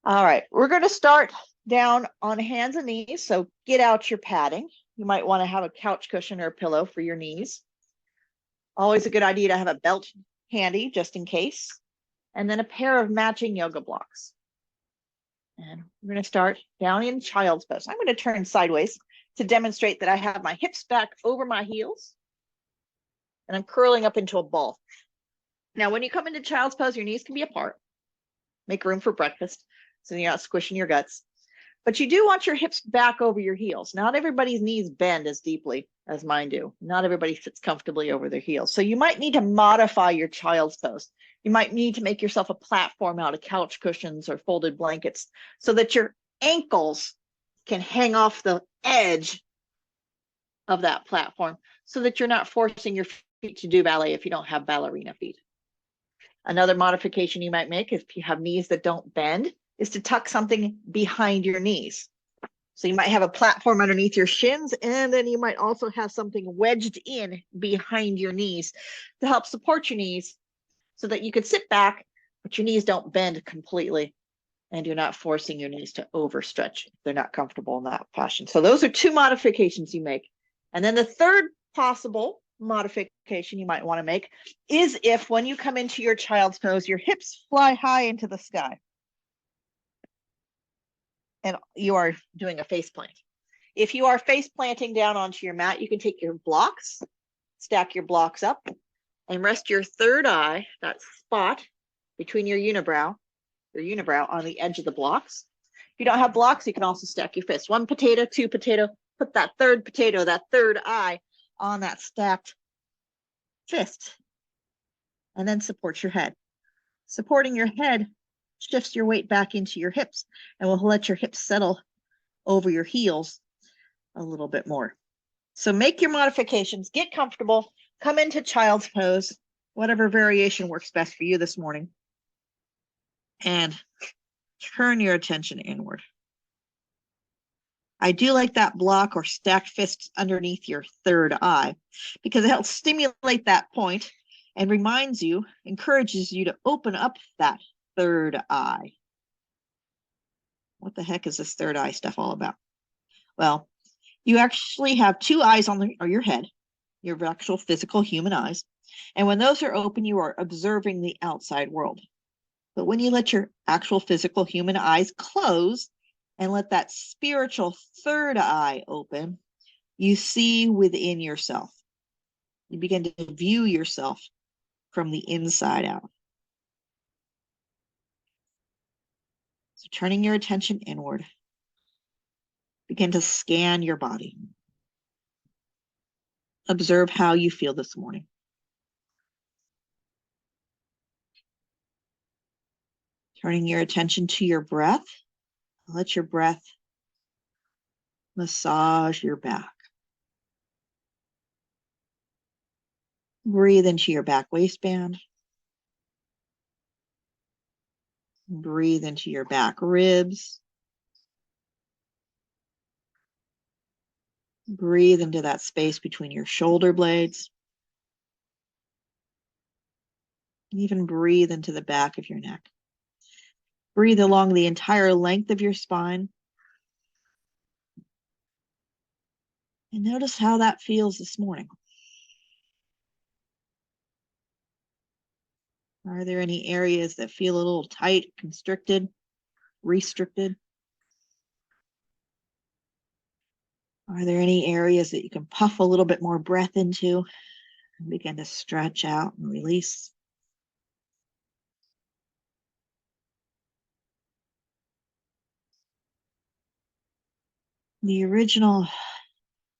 All right, we're going to start down on hands and knees. So get out your padding. You might want to have a couch cushion or a pillow for your knees. Always a good idea to have a belt handy just in case. And then a pair of matching yoga blocks. And we're going to start down in child's pose. I'm going to turn sideways to demonstrate that I have my hips back over my heels. And I'm curling up into a ball. Now, when you come into child's pose, your knees can be apart. Make room for breakfast so you're not squishing your guts. But you do want your hips back over your heels. Not everybody's knees bend as deeply as mine do. Not everybody sits comfortably over their heels. So you might need to modify your child's pose. You might need to make yourself a platform out of couch cushions or folded blankets so that your ankles can hang off the edge of that platform so that you're not forcing your feet to do ballet if you don't have ballerina feet. Another modification you might make if you have knees that don't bend is to tuck something behind your knees. So you might have a platform underneath your shins, and then you might also have something wedged in behind your knees to help support your knees so that you can sit back, but your knees don't bend completely and you're not forcing your knees to overstretch if they're not comfortable in that fashion. So those are two modifications you make. And then the third possible modification you might want to make is if when you come into your child's pose, your hips fly high into the sky and you are doing a face plant. If you are face planting down onto your mat, you can take your blocks, stack your blocks up, and rest your third eye, that spot between your unibrow on the edge of the blocks. If you don't have blocks, you can also stack your fists. One potato, two potato, put that third potato, that third eye on that stacked fist, and then support your head. Supporting your head shifts your weight back into your hips and will let your hips settle over your heels a little bit more. So make your modifications, get comfortable, come into child's pose, whatever variation works best for you this morning, and turn your attention inward. I do like that block or stacked fists underneath your third eye because it helps stimulate that point and encourages you to open up that third eye. What the heck is this third eye stuff all about? Well, you actually have two eyes on your head, your actual physical human eyes. And when those are open, you are observing the outside world. But when you let your actual physical human eyes close and let that spiritual third eye open, you see within yourself. You begin to view yourself from the inside out. So turning your attention inward, begin to scan your body. Observe how you feel this morning. Turning your attention to your breath, let your breath massage your back. Breathe into your back waistband. Breathe into your back ribs. Breathe into that space between your shoulder blades. Even breathe into the back of your neck. Breathe along the entire length of your spine. And notice how that feels this morning. Are there any areas that feel a little tight, constricted, restricted? Are there any areas that you can puff a little bit more breath into and begin to stretch out and release? The original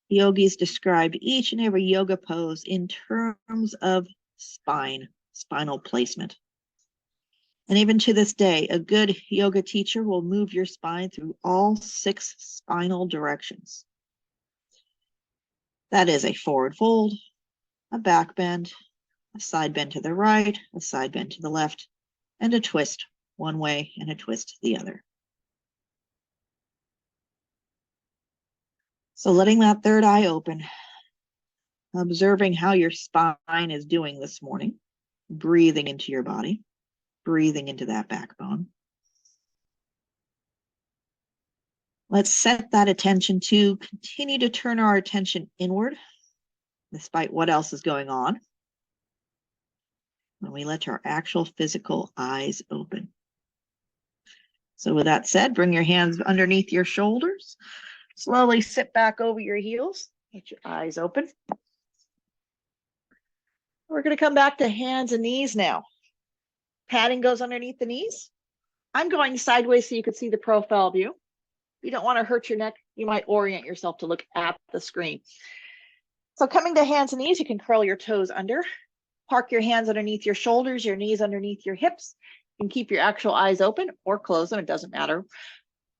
yogis described each and every yoga pose in terms of spinal placement. And even to this day, a good yoga teacher will move your spine through all 6 spinal directions. That is a forward fold, a back bend, a side bend to the right, a side bend to the left, and a twist one way and a twist the other. So letting that third eye open, observing how your spine is doing this morning, breathing into your body, breathing into that backbone. Let's set that attention to continue to turn our attention inward, despite what else is going on. When we let our actual physical eyes open. So with that said, bring your hands underneath your shoulders. Slowly sit back over your heels. Get your eyes open. We're going to come back to hands and knees now. Padding goes underneath the knees. I'm going sideways so you can see the profile view. You don't want to hurt your neck. You might orient yourself to look at the screen. So coming to hands and knees, you can curl your toes under. Park your hands underneath your shoulders, your knees underneath your hips, and keep your actual eyes open or close them. It doesn't matter.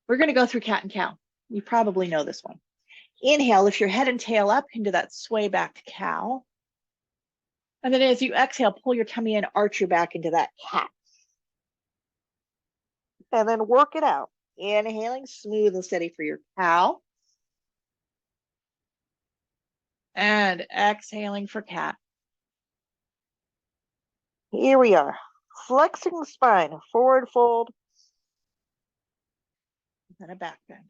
We're going to go through cat and cow. You probably know this one. Inhale, lift your head and tail up into that sway back cow. And then as you exhale, pull your tummy in, arch your back into that cat. And then work it out. Inhaling, smooth and steady for your cow. And exhaling for cat. Here we are. Flexing the spine, forward fold. And a back bend.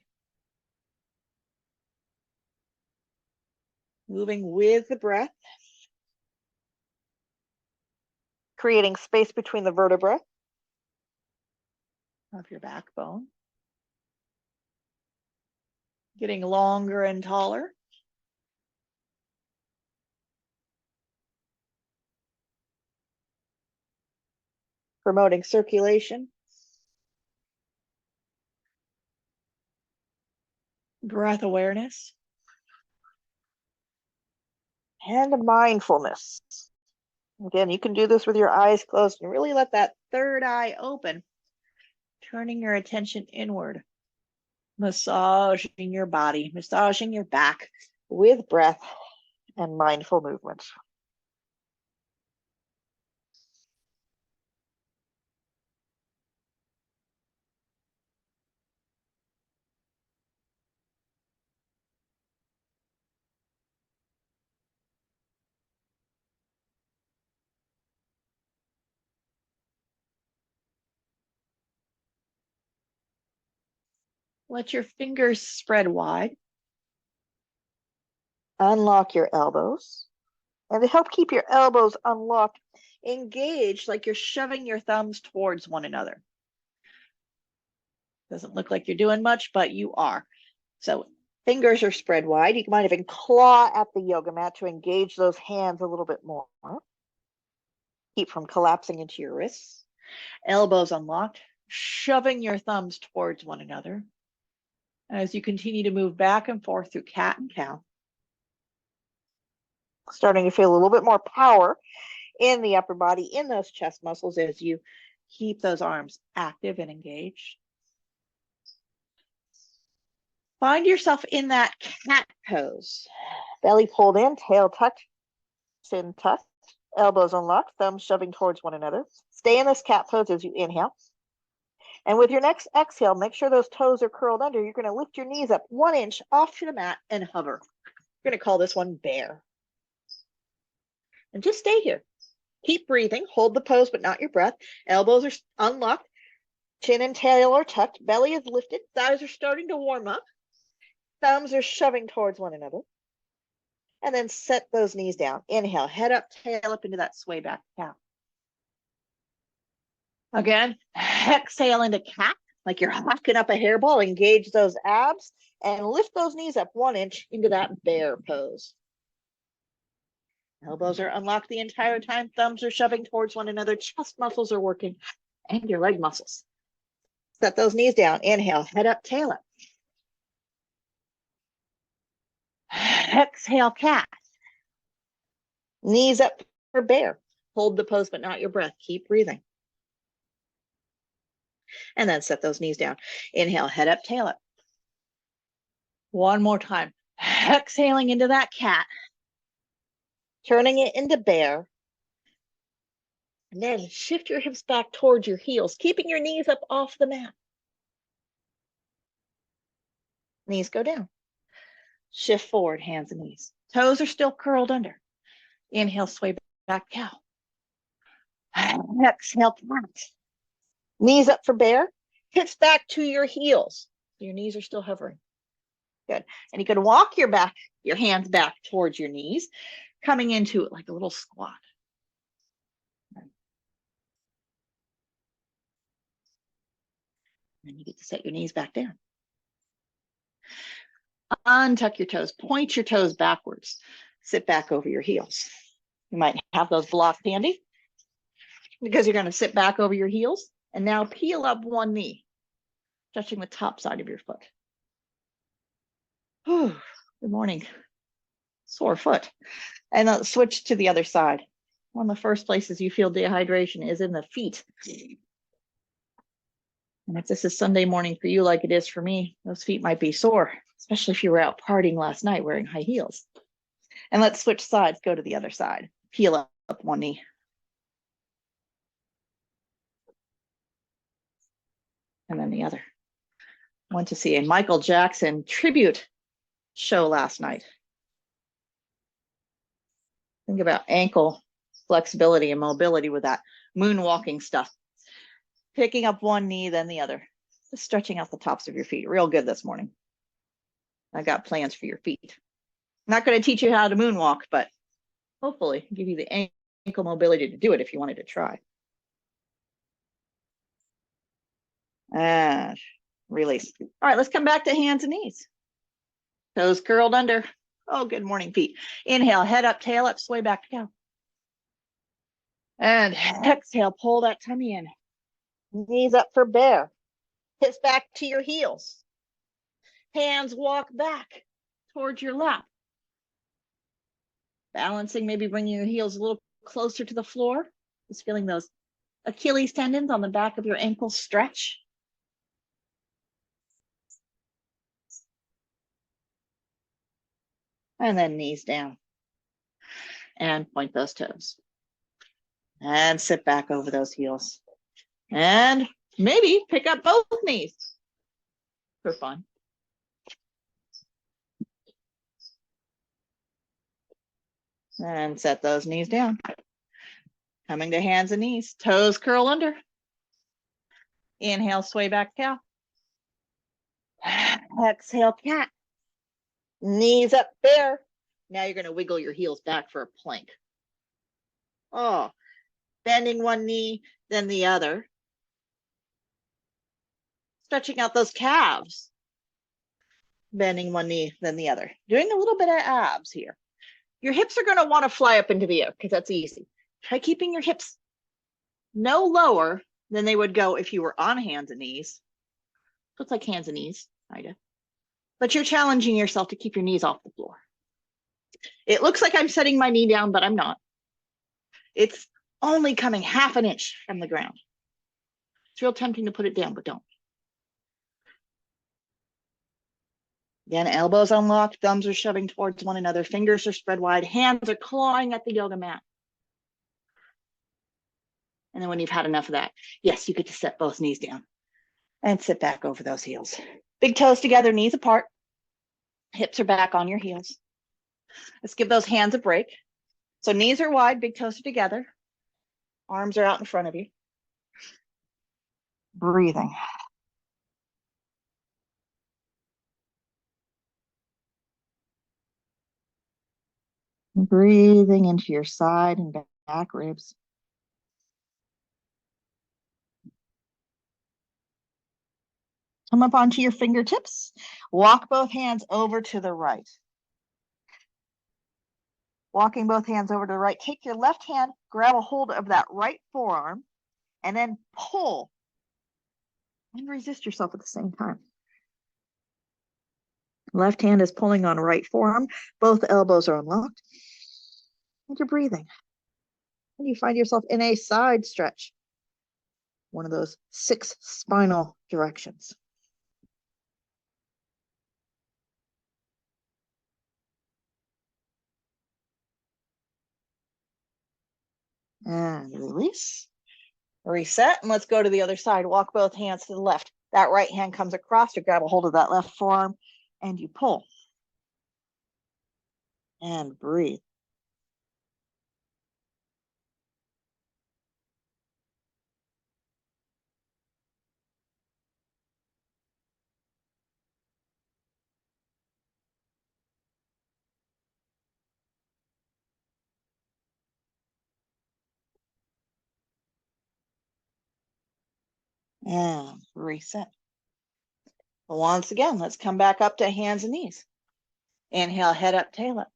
Moving with the breath. Creating space between the vertebrae of your backbone. Getting longer and taller. Promoting circulation. Breath awareness. And mindfulness. Again, you can do this with your eyes closed and really let that third eye open, turning your attention inward, massaging your body, massaging your back with breath and mindful movement. Let your fingers spread wide. Unlock your elbows. And to help keep your elbows unlocked, engage like you're shoving your thumbs towards one another. Doesn't look like you're doing much, but you are. So fingers are spread wide. You might even claw at the yoga mat to engage those hands a little bit more. Keep from collapsing into your wrists. Elbows unlocked, shoving your thumbs towards one another. As you continue to move back and forth through cat and cow. Starting to feel a little bit more power in the upper body, in those chest muscles as you keep those arms active and engaged. Find yourself in that cat pose. Belly pulled in, tail tucked, chin tucked, elbows unlocked, thumbs shoving towards one another. Stay in this cat pose as you inhale. And with your next exhale, make sure those toes are curled under. You're going to lift your knees up 1 inch off to the mat and hover. We're going to call this one bear. And just stay here. Keep breathing. Hold the pose, but not your breath. Elbows are unlocked. Chin and tail are tucked. Belly is lifted. Thighs are starting to warm up. Thumbs are shoving towards one another. And then set those knees down. Inhale, head up, tail up into that sway back cow. Again, exhale into cat, like you're hocking up a hairball. Engage those abs and lift those knees up 1 inch into that bear pose. Elbows are unlocked the entire time. Thumbs are shoving towards one another. Chest muscles are working and your leg muscles. Set those knees down. Inhale, head up, tail up. Exhale, cat. Knees up for bear. Hold the pose, but not your breath. Keep breathing. And then set those knees down. Inhale, head up, tail up. One more time. Exhaling into that cat. Turning it into bear. And then shift your hips back towards your heels, keeping your knees up off the mat. Knees go down. Shift forward, hands and knees. Toes are still curled under. Inhale, sway back cow. Exhale, cat. Knees up for bear. Hips back to your heels. Your knees are still hovering. Good. And you can walk your hands back towards your knees, coming into it like a little squat. And you get to set your knees back down. Untuck your toes, point your toes backwards, sit back over your heels. You might have those blocks handy because you're going to sit back over your heels. And now peel up one knee, touching the top side of your foot. Good morning. Sore foot. And then switch to the other side. One of the first places you feel dehydration is in the feet. And if this is Sunday morning for you, like it is for me, those feet might be sore, especially if you were out partying last night wearing high heels. And let's switch sides, go to the other side. Peel up one knee. And then the other. Went to see a Michael Jackson tribute show last night. Think about ankle flexibility and mobility with that moonwalking stuff. Picking up one knee, then the other. Just stretching out the tops of your feet. Real good this morning. I got plans for your feet. I'm not going to teach you how to moonwalk, but hopefully give you the ankle mobility to do it if you wanted to try. And release. All right, let's come back to hands and knees. Toes curled under. Oh, good morning, feet. Inhale, head up, tail up, sway back to cow. And exhale, pull that tummy in. Knees up for bear. Hips back to your heels. Hands walk back towards your lap. Balancing, maybe bringing your heels a little closer to the floor. Just feeling those Achilles tendons on the back of your ankles stretch. And then knees down. And point those toes. And sit back over those heels. And maybe pick up both knees for fun. And set those knees down. Coming to hands and knees. Toes curl under. Inhale, sway back cow. Exhale, cat. Knees up, bear. Now you're going to wiggle your heels back for a plank. Oh, bending one knee, then the other. Stretching out those calves. Bending one knee, then the other. Doing a little bit of abs here. Your hips are going to want to fly up into the air because that's easy. Try keeping your hips no lower than they would go if you were on hands and knees. So it's like hands and knees, kind of. But you're challenging yourself to keep your knees off the floor. It looks like I'm setting my knee down, but I'm not. It's only coming half an inch from the ground. It's real tempting to put it down, but don't. Again, elbows unlocked, thumbs are shoving towards one another, fingers are spread wide, hands are clawing at the yoga mat. And then when you've had enough of that, yes, you get to set both knees down and sit back over those heels. Big toes together, knees apart. Hips are back on your heels. Let's give those hands a break. So knees are wide, big toes are together. Arms are out in front of you. Breathing. Breathing into your side and back ribs. Come up onto your fingertips. Walk both hands over to the right. Walking both hands over to the right. Take your left hand, grab a hold of that right forearm, and then pull. And resist yourself at the same time. Left hand is pulling on right forearm. Both elbows are unlocked. And you're breathing. And you find yourself in a side stretch. One of those 6 spinal directions. And release. Reset, and let's go to the other side. Walk both hands to the left. That right hand comes across, you grab a hold of that left forearm, and you pull. And breathe. And reset. Once again, let's come back up to hands and knees. Inhale, head up, tail up.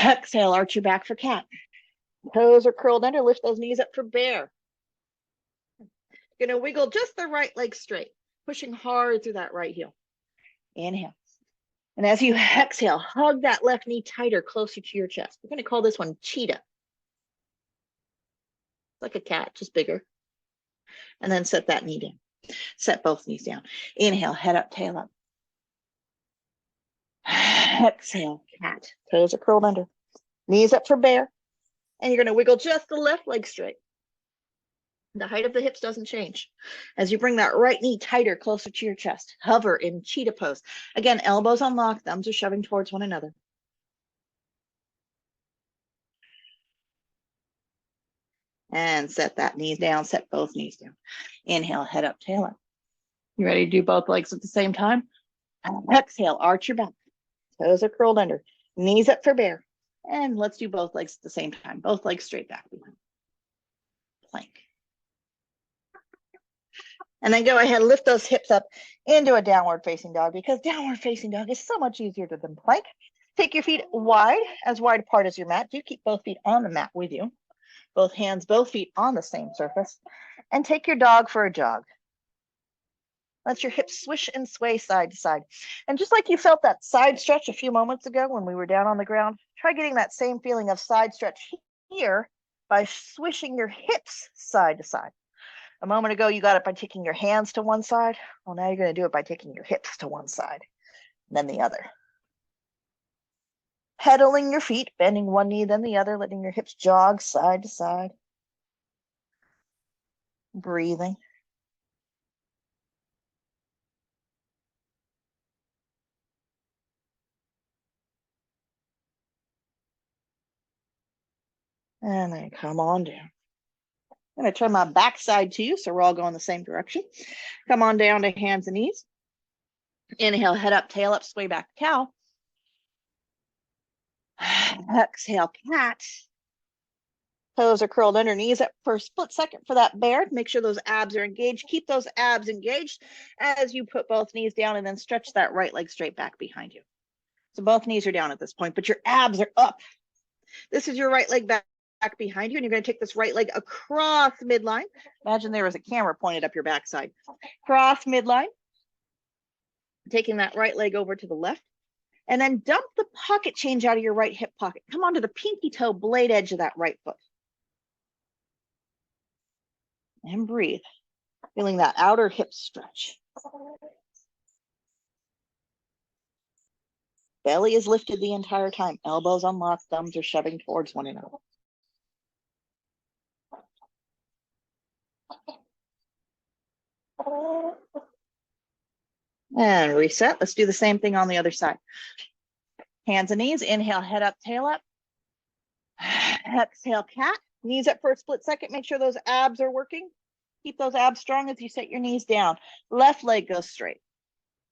Exhale, arch your back for cat. Toes are curled under, lift those knees up for bear. You're gonna wiggle just the right leg straight, pushing hard through that right heel. Inhale. And as you exhale, hug that left knee tighter, closer to your chest. We're gonna call this one cheetah. Like a cat, just bigger. And then set that knee down. Set both knees down. Inhale, head up, tail up. Exhale, cat. Toes are curled under. Knees up for bear. And you're going to wiggle just the left leg straight. The height of the hips doesn't change. As you bring that right knee tighter, closer to your chest. Hover in cheetah pose. Again, elbows unlocked, thumbs are shoving towards one another. And set that knee down, set both knees down. Inhale, head up, tail up. You ready to do both legs at the same time? Exhale, arch your back. Toes are curled under. Knees up for bear. And let's do both legs at the same time. Both legs straight back behind. Plank. And then go ahead, lift those hips up into a downward facing dog, because downward facing dog is so much easier than plank. Take your feet wide apart as your mat. Do keep both feet on the mat with you. Both hands, both feet on the same surface. And take your dog for a jog. Let your hips swish and sway side to side. And just like you felt that side stretch a few moments ago when we were down on the ground, try getting that same feeling of side stretch here by swishing your hips side to side. A moment ago, you got it by taking your hands to one side. Well, now you're going to do it by taking your hips to one side, then the other. Pedaling your feet, bending one knee, then the other, letting your hips jog side to side. Breathing. And then come on down. I'm going to turn my backside to you, so we're all going the same direction. Come on down to hands and knees. Inhale, head up, tail up, sway back, cow. Exhale, cat. Toes are curled under, knees up for a split second for that bear. Make sure those abs are engaged. Keep those abs engaged as you put both knees down and then stretch that right leg straight back behind you. So both knees are down at this point, but your abs are up. This is your right leg back behind you, and you're going to take this right leg across midline. Imagine there was a camera pointed up your backside. Cross midline. Taking that right leg over to the left. And then dump the pocket change out of your right hip pocket. Come onto the pinky toe blade edge of that right foot. And breathe. Feeling that outer hip stretch. Belly is lifted the entire time. Elbows unlocked, thumbs are shoving towards one another. And reset. Let's do the same thing on the other side. Hands and knees. Inhale, head up, tail up. Exhale, cat. Knees up for a split second. Make sure those abs are working. Keep those abs strong as you set your knees down. Left leg goes straight.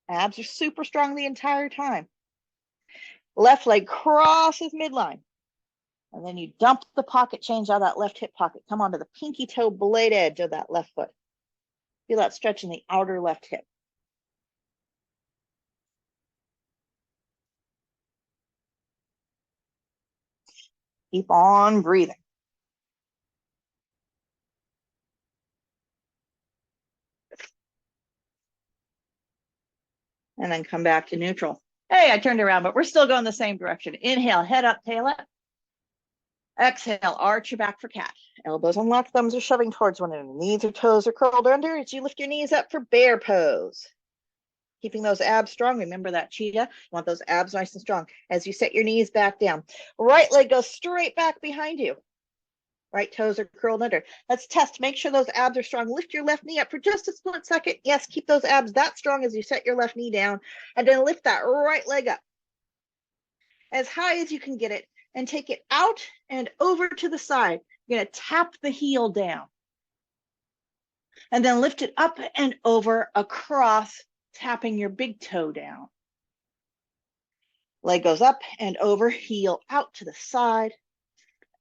Abs are super strong the entire time. Left leg crosses midline. And then you dump the pocket change out of that left hip pocket. Come onto the pinky toe blade edge of that left foot. Feel that stretch in the outer left hip. Keep on breathing. And then come back to neutral. Hey, I turned around, but we're still going the same direction. Inhale, head up, tail up. Exhale, arch your back for cat. Elbows unlocked, thumbs are shoving towards one another. Knees or toes are curled under as you lift your knees up for bear pose. Keeping those abs strong. Remember that cheetah. You want those abs nice and strong. As you set your knees back down. Right leg goes straight back behind you. Right toes are curled under. Let's test. Make sure those abs are strong. Lift your left knee up for just a split second. Yes, keep those abs that strong as you set your left knee down. And then lift that right leg up as high as you can get it. And take it out and over to the side. You're going to tap the heel down. And then lift it up and over across, tapping your big toe down. Leg goes up and over, heel out to the side,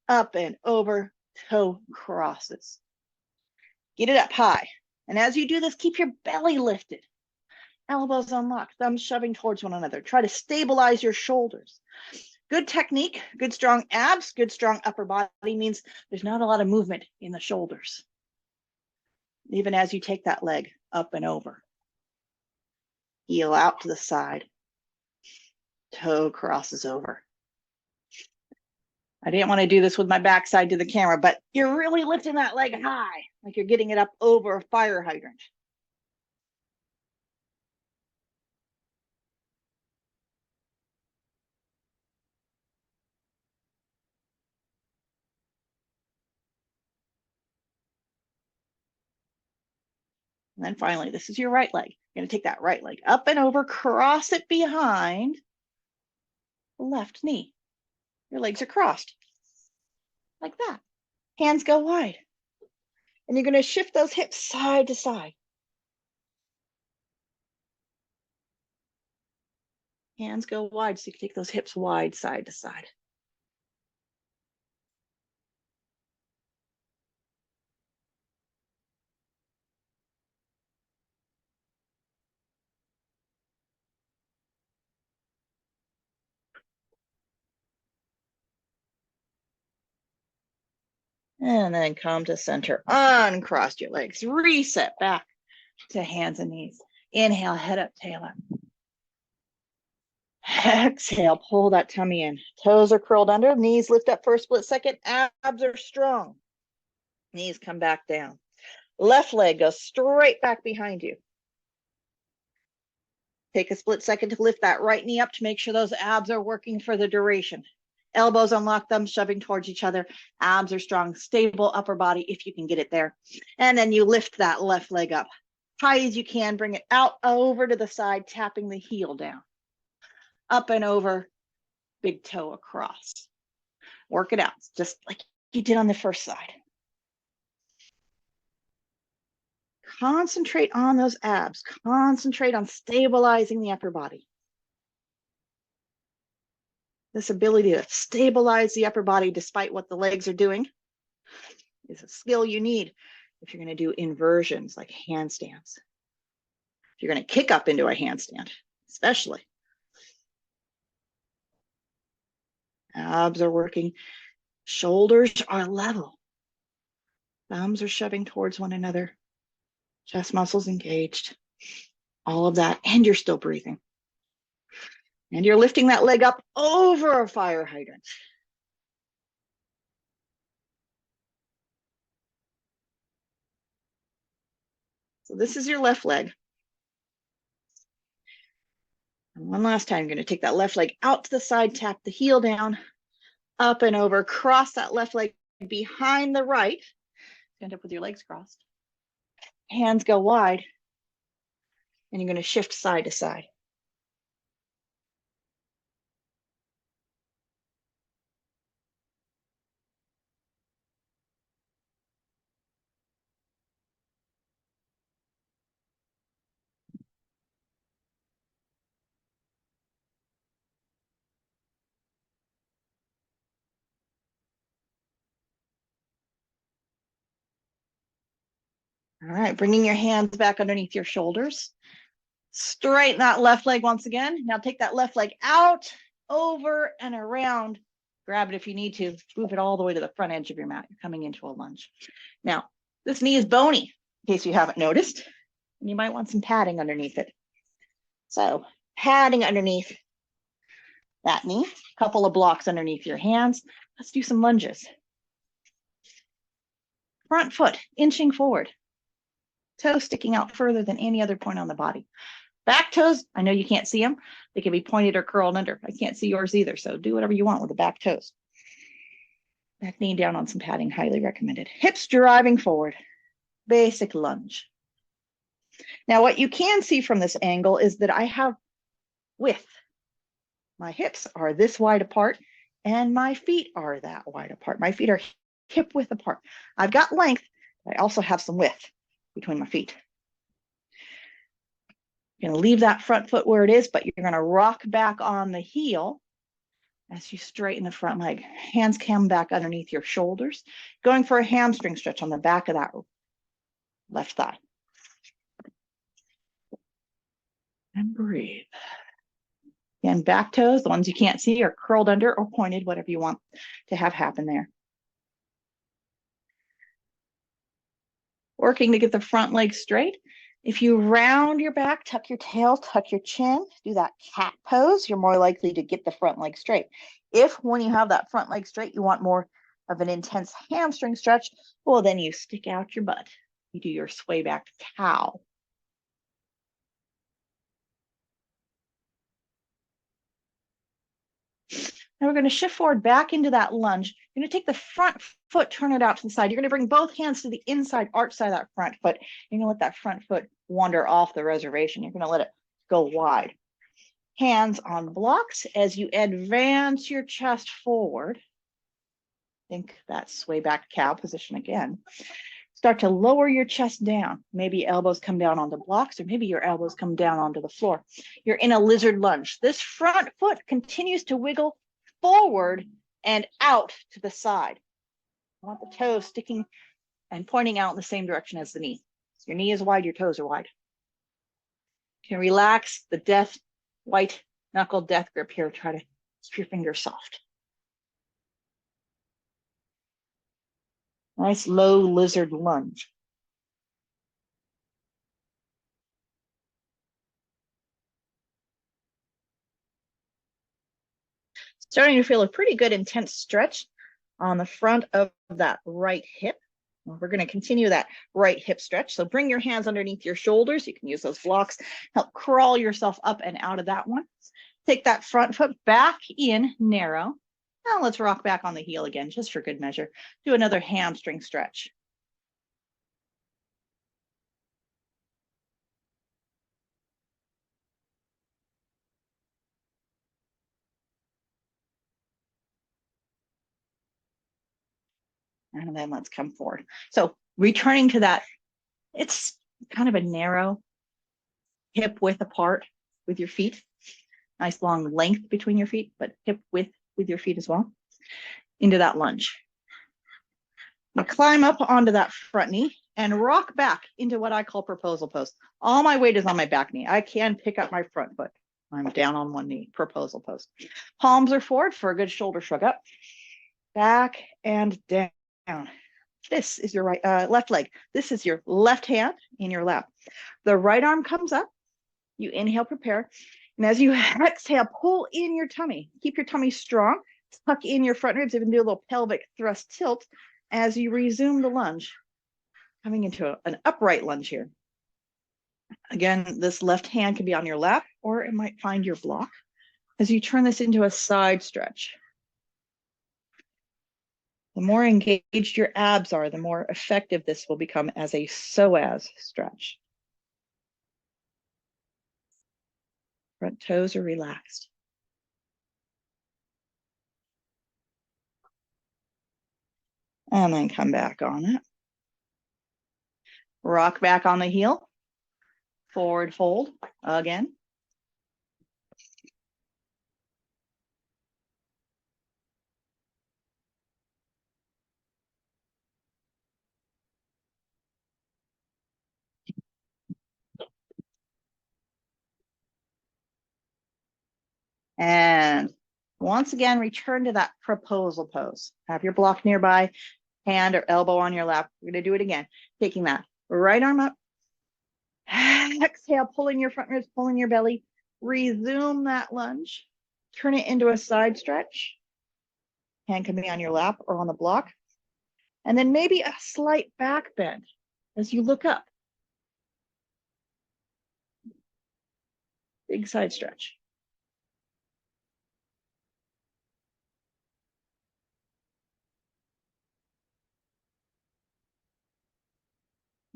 up and over, toe crosses. Get it up high. And as you do this, keep your belly lifted. Elbows unlocked, thumbs shoving towards one another. Try to stabilize your shoulders. Good technique, good strong abs, good strong upper body means there's not a lot of movement in the shoulders. Even as you take that leg up and over. Heel out to the side. Toe crosses over. I didn't want to do this with my backside to the camera, but you're really lifting that leg high, like you're getting it up over a fire hydrant. And then finally, this is your right leg. You're going to take that right leg up and over, cross it behind the left knee. Your legs are crossed like that. Hands go wide. And you're going to shift those hips side to side. Hands go wide so you can take those hips wide side to side. And then come to center. Uncross your legs. Reset back to hands and knees. Inhale, head up, tail up. Exhale, pull that tummy in. Toes are curled under, knees lift up for a split second. Abs are strong. Knees come back down. Left leg goes straight back behind you. Take a split second to lift that right knee up to make sure those abs are working for the duration. Elbows unlock, thumbs shoving towards each other. Abs are strong, stable upper body if you can get it there. And then you lift that left leg up. High as you can, bring it out over to the side, tapping the heel down. Up and over, big toe across. Work it out, just like you did on the first side. Concentrate on those abs. Concentrate on stabilizing the upper body. This ability to stabilize the upper body despite what the legs are doing is a skill you need if you're going to do inversions like handstands. If you're going to kick up into a handstand, especially. Abs are working. Shoulders are level. Thumbs are shoving towards one another. Chest muscles engaged. All of that. And you're still breathing. And you're lifting that leg up over a fire hydrant. So this is your left leg. And one last time, you're going to take that left leg out to the side, tap the heel down, up and over, cross that left leg behind the right. End up with your legs crossed. Hands go wide. And you're going to shift side to side. All right, bringing your hands back underneath your shoulders. Straighten that left leg once again. Now take that left leg out, over and around. Grab it if you need to. Move it all the way to the front edge of your mat. You're coming into a lunge. Now, this knee is bony, in case you haven't noticed. And you might want some padding underneath it. So, padding underneath that knee. A couple of blocks underneath your hands. Let's do some lunges. Front foot inching forward. Toe sticking out further than any other point on the body. Back toes, I know you can't see them. They can be pointed or curled under. I can't see yours either, so do whatever you want with the back toes. Back knee down on some padding, highly recommended. Hips driving forward. Basic lunge. Now, what you can see from this angle is that I have width. My hips are this wide apart, and my feet are that wide apart. My feet are hip width apart. I've got length, but I also have some width between my feet. You're going to leave that front foot where it is, but you're going to rock back on the heel as you straighten the front leg. Hands come back underneath your shoulders, going for a hamstring stretch on the back of that left thigh. breathe. Again, back toes, the ones you can't see, are curled under or pointed, whatever you want to have happen there. Working to get the front leg straight. If you round your back, tuck your tail, tuck your chin, do that cat pose, you're more likely to get the front leg straight. If when you have that front leg straight, you want more of an intense hamstring stretch, well, then you stick out your butt. You do your sway back cow. Now we're going to shift forward back into that lunge. You're going to take the front foot, turn it out to the side. You're going to bring both hands to the inside arch side of that front foot. You're going to let that front foot wander off the reservation. You're going to let it go wide. Hands on blocks as you advance your chest forward. Think that sway back cow position again. Start to lower your chest down. Maybe elbows come down onto blocks, or maybe your elbows come down onto the floor. You're in a lizard lunge. This front foot continues to wiggle forward and out to the side. I want the toes sticking and pointing out in the same direction as the knee. So your knee is wide, your toes are wide. You can relax the white knuckle death grip here. Try to keep your fingers soft. Nice low lizard lunge. Starting to feel a pretty good intense stretch on the front of that right hip. We're going to continue that right hip stretch. So bring your hands underneath your shoulders. You can use those blocks. Help crawl yourself up and out of that one. Take that front foot back in narrow. Now let's rock back on the heel again, just for good measure. Do another hamstring stretch. And then let's come forward. So returning to that, it's kind of a narrow hip width apart with your feet. Nice long length between your feet, but hip width with your feet as well. Into that lunge. Now climb up onto that front knee and rock back into what I call proposal pose. All my weight is on my back knee. I can pick up my front foot. I'm down on one knee, proposal pose. Palms are forward for a good shoulder shrug up. Back and down. This is your left leg. This is your left hand in your lap. The right arm comes up. You inhale, prepare. And as you exhale, pull in your tummy. Keep your tummy strong. Tuck in your front ribs, even do a little pelvic thrust tilt as you resume the lunge. Coming into an upright lunge here. Again, this left hand can be on your lap, or it might find your block as you turn this into a side stretch. The more engaged your abs are, the more effective this will become as a psoas stretch. Front toes are relaxed. And then come back on it. Rock back on the heel. Forward fold again. And once again, return to that proposal pose. Have your block nearby, hand or elbow on your lap. We're going to do it again. Taking that right arm up. Exhale, pulling your front ribs, pulling your belly. Resume that lunge. Turn it into a side stretch. Hand can be on your lap or on the block. And then maybe a slight back bend as you look up. Big side stretch.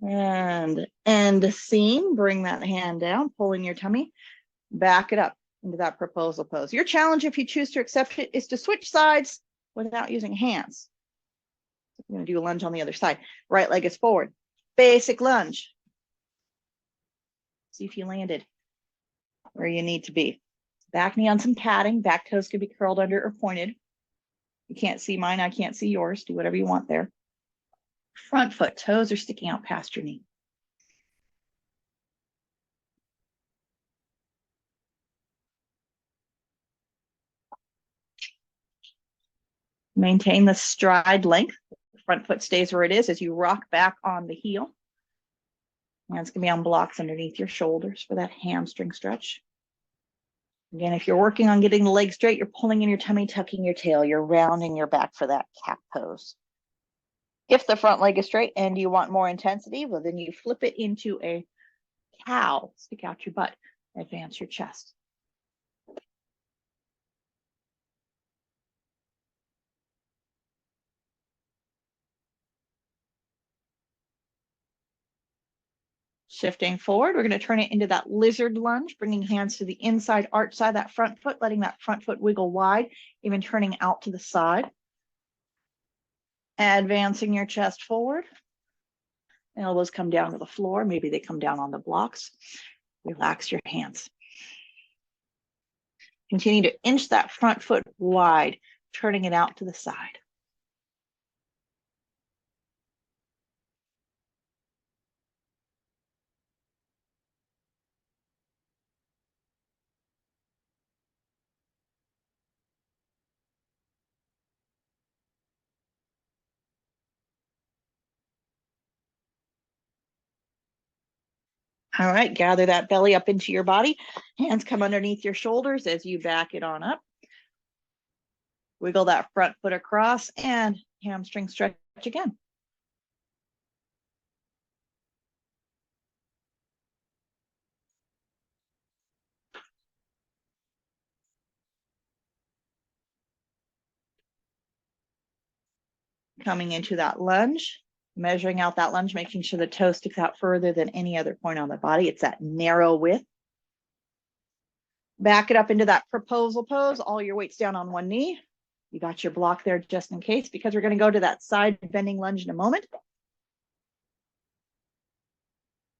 And end scene. Bring that hand down, pulling your tummy. Back it up into that proposal pose. Your challenge, if you choose to accept it, is to switch sides without using hands. I'm going to do a lunge on the other side. Right leg is forward. Basic lunge. See if you landed where you need to be. Back knee on some padding. Back toes can be curled under or pointed. You can't see mine. I can't see yours. Do whatever you want there. Front foot. Toes are sticking out past your knee. Maintain the stride length. The front foot stays where it is as you rock back on the heel. Hands can be on blocks underneath your shoulders for that hamstring stretch. Again, if you're working on getting the leg straight, you're pulling in your tummy, tucking your tail. You're rounding your back for that cat pose. If the front leg is straight and you want more intensity, well, then you flip it into a cow. Stick out your butt, advance your chest. Shifting forward, we're going to turn it into that lizard lunge, bringing hands to the inside arch side of that front foot, letting that front foot wiggle wide, even turning out to the side. Advancing your chest forward. Elbows come down to the floor. Maybe they come down on the blocks. Relax your hands. Continue to inch that front foot wide, turning it out to the side. All right, gather that belly up into your body. Hands come underneath your shoulders as you back it on up. Wiggle that front foot across and hamstring stretch again. Coming into that lunge, measuring out that lunge, making sure the toe sticks out further than any other point on the body. It's that narrow width. Back it up into that proposal pose, all your weight's down on one knee. You got your block there just in case, because we're going to go to that side bending lunge in a moment.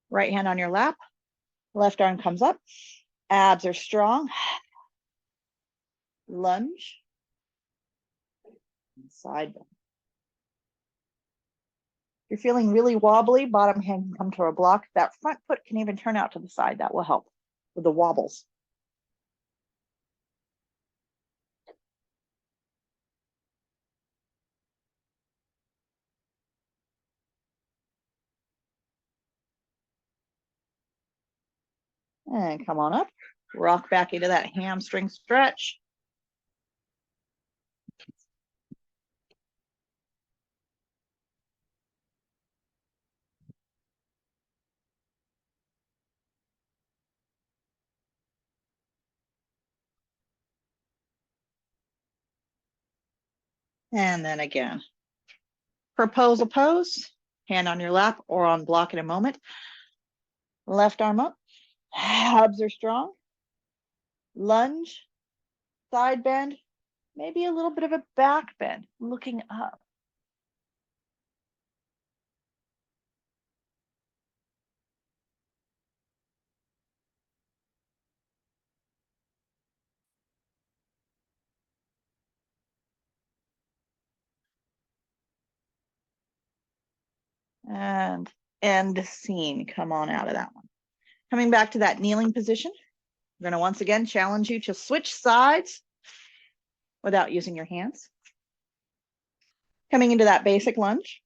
Right hand on your lap, left arm comes up, abs are strong. Lunge, side bend. If you're feeling really wobbly, bottom hand can come to a block. That front foot can even turn out to the side. That will help with the wobbles. And come on up, rock back into that hamstring stretch. And then again, proposal pose, hand on your lap or on block in a moment. Left arm up, abs are strong. Lunge, side bend, maybe a little bit of a back bend, looking up. And end scene, come on out of that one. Coming back to that kneeling position, we're going to once again challenge you to switch sides without using your hands. Coming into that basic lunge,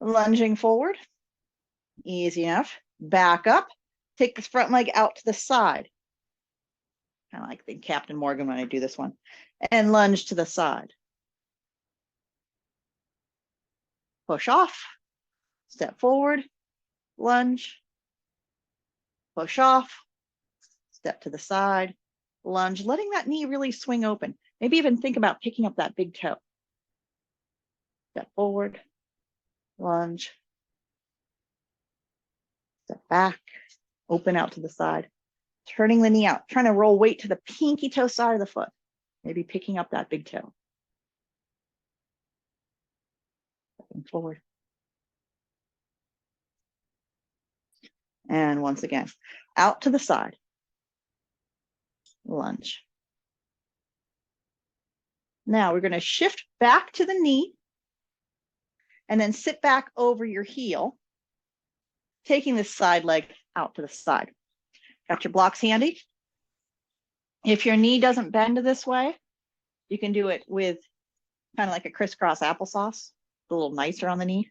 lunging forward, easy enough. Back up, take this front leg out to the side. Kind of like the Captain Morgan when I do this one. And lunge to the side. Push off, step forward, lunge, push off, step to the side, lunge, letting that knee really swing open. Maybe even think about picking up that big toe. Step forward, lunge, step back, open out to the side, turning the knee out, trying to roll weight to the pinky toe side of the foot, maybe picking up that big toe. Stepping forward. And once again, out to the side, lunge. Now we're going to shift back to the knee and then sit back over your heel, taking this side leg out to the side. Got your blocks handy. If your knee doesn't bend this way, you can do it with kind of like a crisscross applesauce, a little nicer on the knee.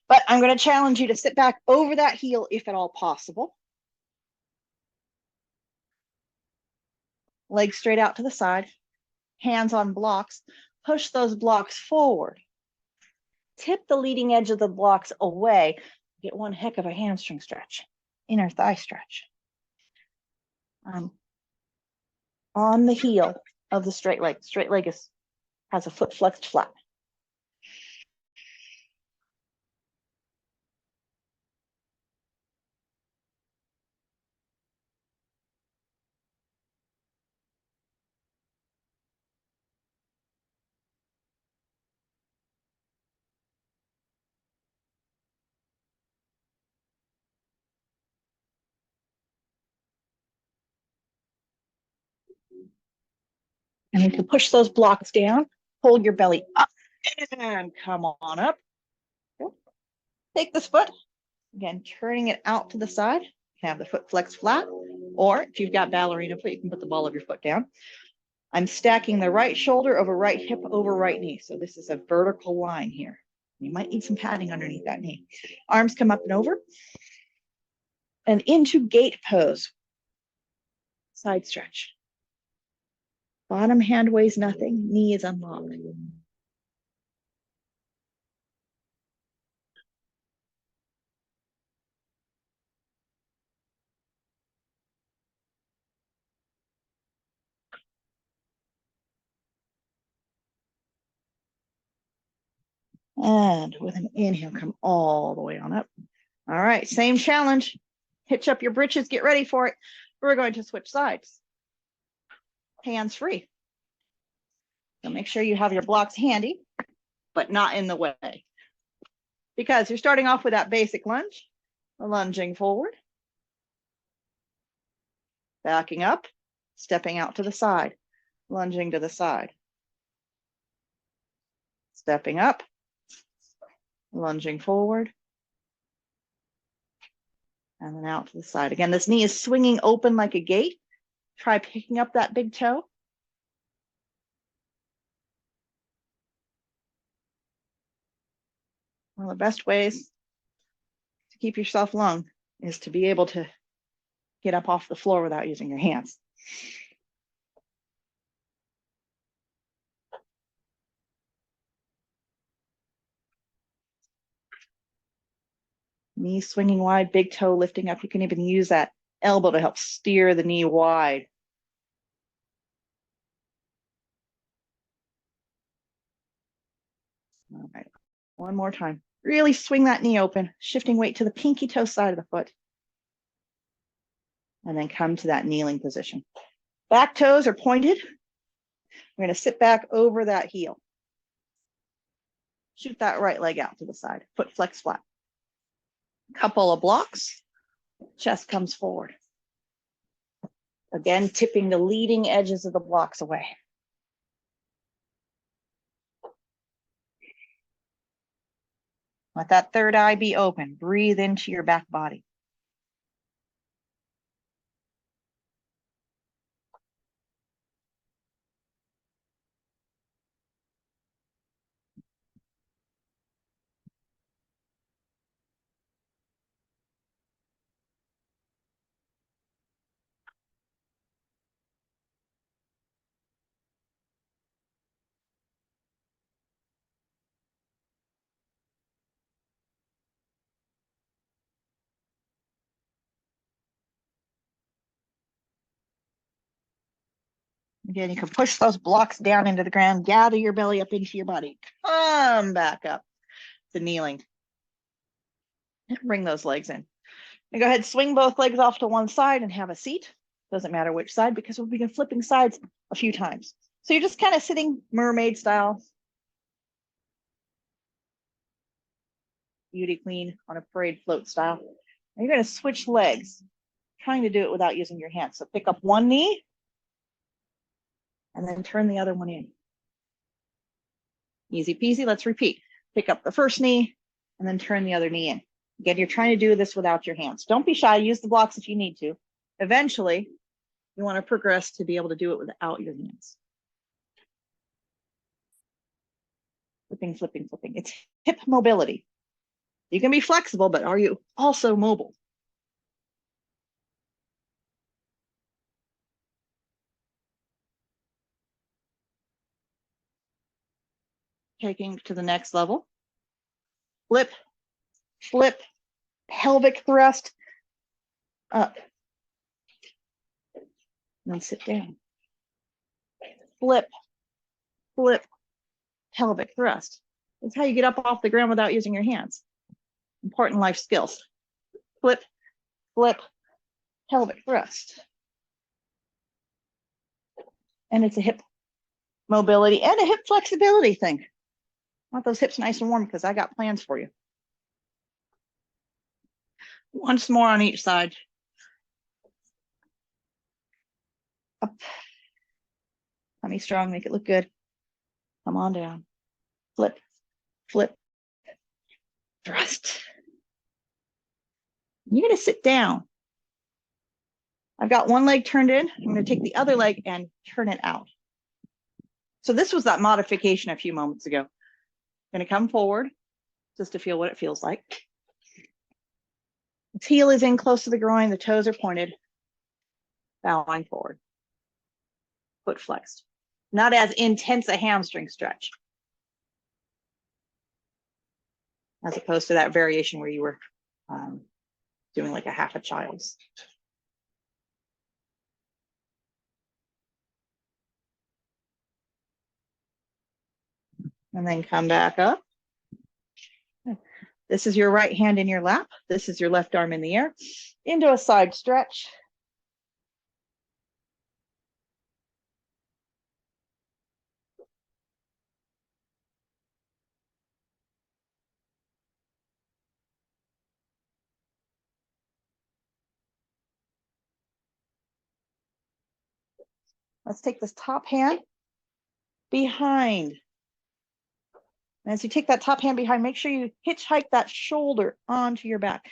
But I'm going to challenge you to sit back over that heel if at all possible. Legs straight out to the side, hands on blocks. Push those blocks forward. Tip the leading edge of the blocks away. Get one heck of a hamstring stretch, inner thigh stretch. On the heel of the straight leg. Straight leg has a foot flexed flat. And you can push those blocks down, hold your belly up, and come on up. Take this foot, again, turning it out to the side. Have the foot flexed flat, or if you've got ballerina foot, you can put the ball of your foot down. I'm stacking the right shoulder over right hip over right knee. So this is a vertical line here. You might need some padding underneath that knee. Arms come up and over. And into gate pose. Side stretch. Bottom hand weighs nothing. Knee is unlocked. And with an inhale, come all the way on up. All right, same challenge. Hitch up your britches, get ready for it. We're going to switch sides. Hands free. So make sure you have your blocks handy, but not in the way. Because you're starting off with that basic lunge, lunging forward, backing up, stepping out to the side, lunging to the side, stepping up, lunging forward, and then out to the side. Again, this knee is swinging open like a gate. Try picking up that big toe. One of the best ways to keep yourself lung is to be able to get up off the floor without using your hands. Knee swinging wide, big toe lifting up. You can even use that elbow to help steer the knee wide. All right, one more time. Really swing that knee open, shifting weight to the pinky toe side of the foot. And then come to that kneeling position. Back toes are pointed. We're going to sit back over that heel. Shoot that right leg out to the side. Foot flex flat. Couple of blocks. Chest comes forward. Again, tipping the leading edges of the blocks away. Let that third eye be open. Breathe into your back body. Again, you can push those blocks down into the ground, gather your belly up into your body. Come back up to kneeling. And bring those legs in. And go ahead, swing both legs off to one side and have a seat. Doesn't matter which side because we'll begin flipping sides a few times. So you're just kind of sitting mermaid style. Beauty queen on a parade float style. And you're going to switch legs, trying to do it without using your hands. So pick up one knee and then turn the other one in. Easy peasy. Let's repeat. Pick up the first knee and then turn the other knee in. Again, you're trying to do this without your hands. Don't be shy. Use the blocks if you need to. Eventually, you want to progress to be able to do it without your hands. Flipping, flipping, flipping. It's hip mobility. You can be flexible, but are you also mobile? Taking to the next level. Flip, flip, pelvic thrust up. And then sit down. Flip, flip, pelvic thrust. That's how you get up off the ground without using your hands. Important life skills. Flip, flip, pelvic thrust. And it's a hip mobility and a hip flexibility thing. I want those hips nice and warm because I got plans for you. Once more on each side. Up. Tummy strong, make it look good. Come on down. Flip, flip, thrust. You're going to sit down. I've got one leg turned in. I'm going to take the other leg and turn it out. So this was that modification a few moments ago. I'm going to come forward just to feel what it feels like. The heel is in close to the groin. The toes are pointed. Bowing forward. Foot flexed. Not as intense a hamstring stretch as opposed to that variation where you were doing like a half a child's. And then come back up. This is your right hand in your lap. This is your left arm in the air. Into a side stretch. Let's take this top hand behind. And as you take that top hand behind, make sure you hitchhike that shoulder onto your back.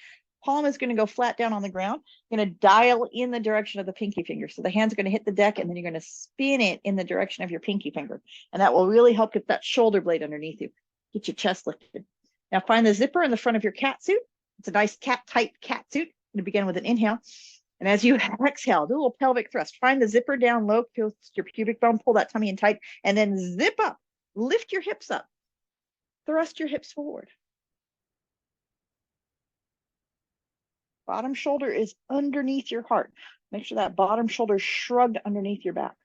Palm is going to go flat down on the ground. You're going to dial in the direction of the pinky finger. So the hand's going to hit the deck and then you're going to spin it in the direction of your pinky finger. And that will really help get that shoulder blade underneath you. Get your chest lifted. Now find the zipper in the front of your cat suit. It's a nice cat-tight cat suit. I'm going to begin with an inhale. And as you exhale, do a little pelvic thrust. Find the zipper down low, feel your pubic bone, pull that tummy in tight, and then zip up. Lift your hips up. Thrust your hips forward. Bottom shoulder is underneath your heart. Make sure that bottom shoulder is shrugged underneath your back.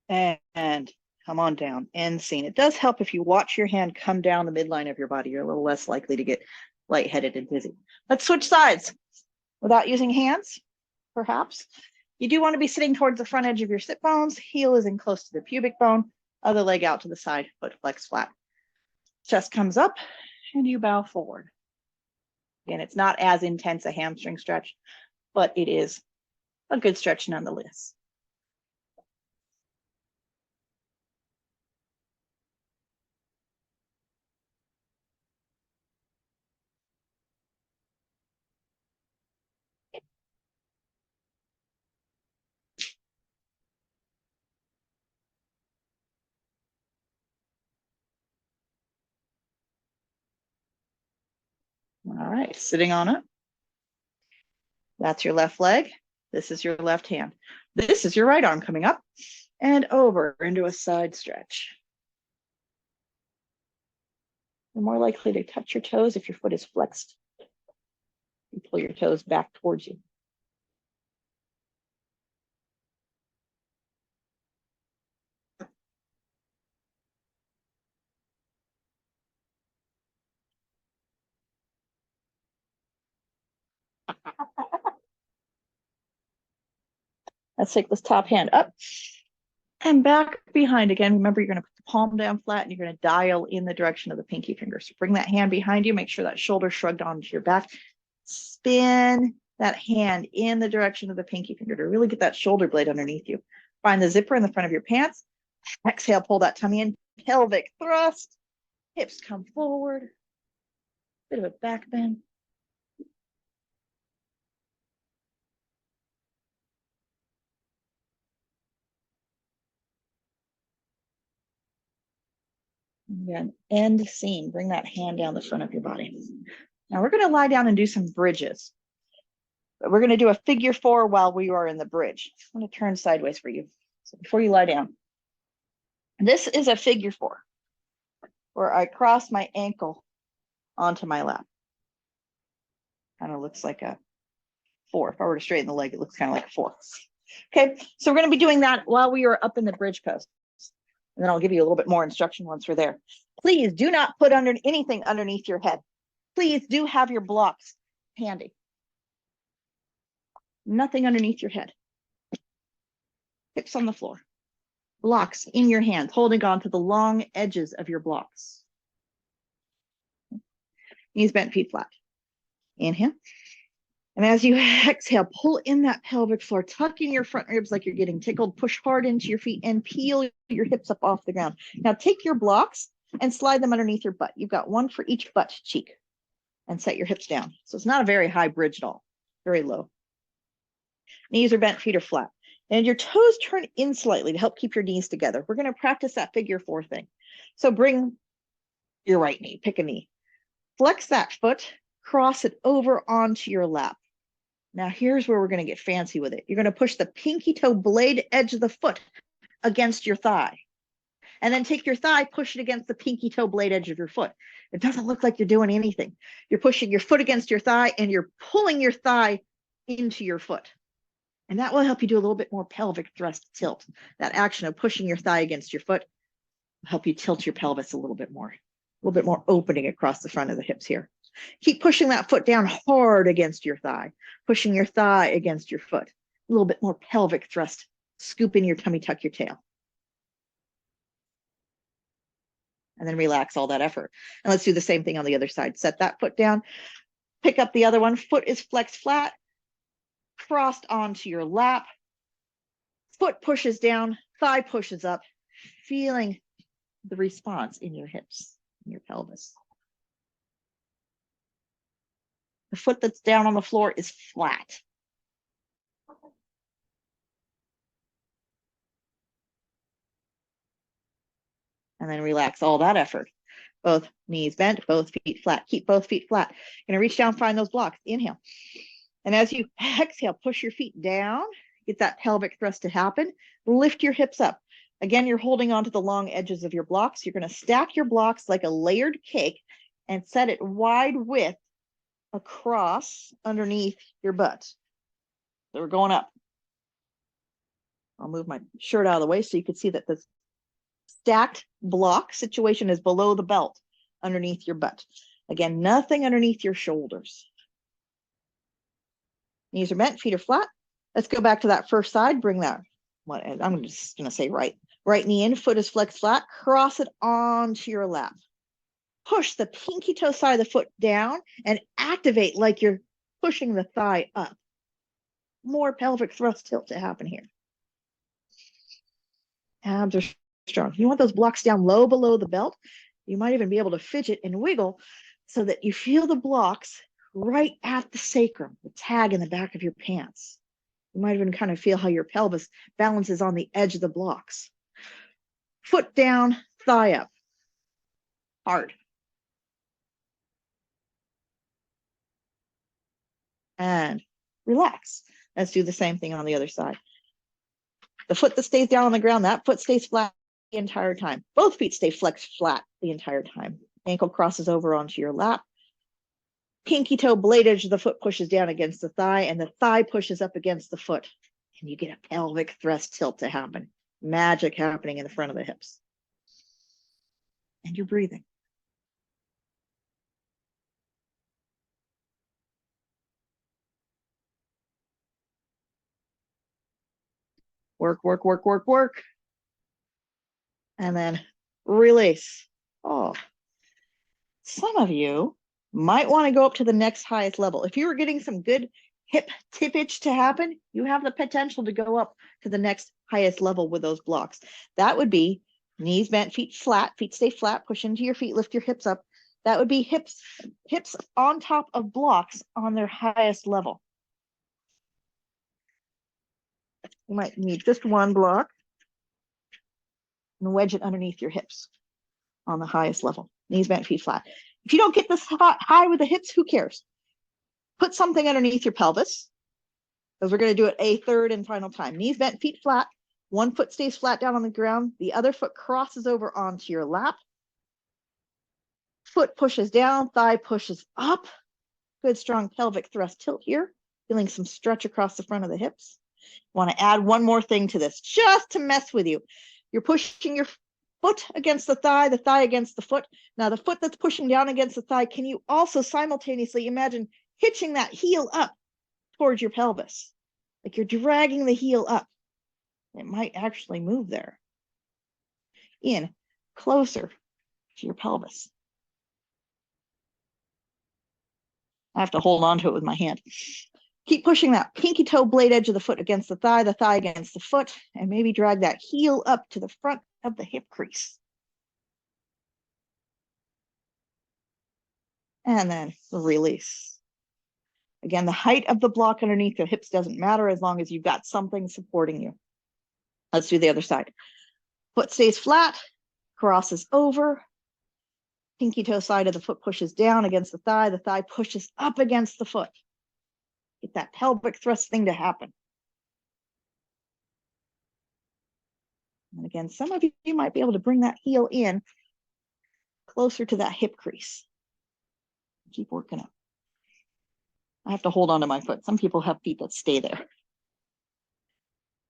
And come on down, end scene. It does help if you watch your hand come down the midline of your body. You're a little less likely to get lightheaded and dizzy. Let's switch sides without using hands, perhaps. You do want to be sitting towards the front edge of your sit bones. Heel is in close to the pubic bone. Other leg out to the side, foot flex flat. Chest comes up and you bow forward. Again, it's not as intense a hamstring stretch, but it is a good stretch nonetheless. All right, sitting on it. That's your left leg. This is your left hand. This is your right arm coming up and over into a side stretch. You're more likely to touch your toes if your foot is flexed. You pull your toes back towards you. Let's take this top hand up and back behind again. Remember, you're going to put the palm down flat and you're going to dial in the direction of the pinky finger. So bring that hand behind you. Make sure that shoulder shrugged onto your back. Spin that hand in the direction of the pinky finger to really get that shoulder blade underneath you. Find the zipper in the front of your pants. Exhale, pull that tummy in. Pelvic thrust. Hips come forward. Bit of a back bend. Again, end seam. Bring that hand down the front of your body. Now we're going to lie down and do some bridges. But we're going to do a figure 4 while we are in the bridge. I'm going to turn sideways for you. So before you lie down, this is a figure 4 where I cross my ankle onto my lap. Kind of looks like a 4. If I were to straighten the leg, it looks kind of like a 4. Okay, so we're going to be doing that while we are up in the bridge pose. And then I'll give you a little bit more instruction once we're there. Please do not put anything underneath your head. Please do have your blocks handy. Nothing underneath your head. Hips on the floor. Blocks in your hands, holding on to the long edges of your blocks. Knees bent, feet flat. Inhale. And as you exhale, pull in that pelvic floor, tuck in your front ribs like you're getting tickled, push hard into your feet and peel your hips up off the ground. Now take your blocks and slide them underneath your butt. You've got one for each butt cheek and set your hips down. So it's not a very high bridge at all, very low. Knees are bent, feet are flat. And your toes turn in slightly to help keep your knees together. We're going to practice that figure 4 thing. So bring your right knee, pick a knee. Flex that foot, cross it over onto your lap. Now here's where we're going to get fancy with it. You're going to push the pinky toe blade edge of the foot against your thigh. And then take your thigh, push it against the pinky toe blade edge of your foot. It doesn't look like you're doing anything. You're pushing your foot against your thigh and you're pulling your thigh into your foot. And that will help you do a little bit more pelvic thrust tilt. That action of pushing your thigh against your foot will help you tilt your pelvis a little bit more opening across the front of the hips here. Keep pushing that foot down hard against your thigh, pushing your thigh against your foot. A little bit more pelvic thrust. Scoop in your tummy, tuck your tail. And then relax all that effort. And let's do the same thing on the other side. Set that foot down, pick up the other one. Foot is flexed flat, crossed onto your lap. Foot pushes down, thigh pushes up, feeling the response in your hips, in your pelvis. The foot that's down on the floor is flat. And then relax all that effort. Both knees bent, both feet flat. Keep both feet flat. You're going to reach down, find those blocks. Inhale. And as you exhale, push your feet down. Get that pelvic thrust to happen. Lift your hips up. Again, you're holding onto the long edges of your blocks. You're going to stack your blocks like a layered cake and set it wide width across underneath your butt. So we're going up. I'll move my shirt out of the way so you can see that the stacked block situation is below the belt underneath your butt. Again, nothing underneath your shoulders. Knees are bent, feet are flat. Let's go back to that first side. Bring that, I'm just going to say right. Right knee in, foot is flexed flat. Cross it onto your lap. Push the pinky toe side of the foot down and activate like you're pushing the thigh up. More pelvic thrust tilt to happen here. Abs are strong. You want those blocks down low below the belt. You might even be able to fidget and wiggle so that you feel the blocks right at the sacrum, the tag in the back of your pants. You might even kind of feel how your pelvis balances on the edge of the blocks. Foot down, thigh up. Hard. And relax. Let's do the same thing on the other side. The foot that stays down on the ground, that foot stays flat the entire time. Both feet stay flexed flat the entire time. Ankle crosses over onto your lap. Pinky toe blade edge of the foot pushes down against the thigh, and the thigh pushes up against the foot. And you get a pelvic thrust tilt to happen. Magic happening in the front of the hips. And you're breathing. Work, work, work, work, work. And then release. Oh, some of you might want to go up to the next highest level. If you were getting some good hip tippage to happen, you have the potential to go up to the next highest level with those blocks. That would be knees bent, feet flat, feet stay flat, push into your feet, lift your hips up. That would be hips on top of blocks on their highest level. You might need just one block and wedge it underneath your hips. on the highest level. Knees bent, feet flat. If you don't get this high with the hips, who cares? Put something underneath your pelvis, because we're going to do it a third and final time. Knees bent, feet flat. One foot stays flat down on the ground. The other foot crosses over onto your lap. Foot pushes down, thigh pushes up. Good strong pelvic thrust tilt here. Feeling some stretch across the front of the hips. Want to add one more thing to this, just to mess with you. You're pushing your foot against the thigh against the foot. Now the foot that's pushing down against the thigh, can you also simultaneously imagine hitching that heel up towards your pelvis? Like you're dragging the heel up. It might actually move there. In, closer to your pelvis. I have to hold on to it with my hand. Keep pushing that pinky toe blade edge of the foot against the thigh against the foot, and maybe drag that heel up to the front of the hip crease. And then release. Again, the height of the block underneath the hips doesn't matter as long as you've got something supporting you. Let's do the other side. Foot stays flat, crosses over. Pinky toe side of the foot pushes down against the thigh pushes up against the foot. Get that pelvic thrust thing to happen. And again, some of you might be able to bring that heel in closer to that hip crease. Keep working it. I have to hold on to my foot. Some people have feet that stay there.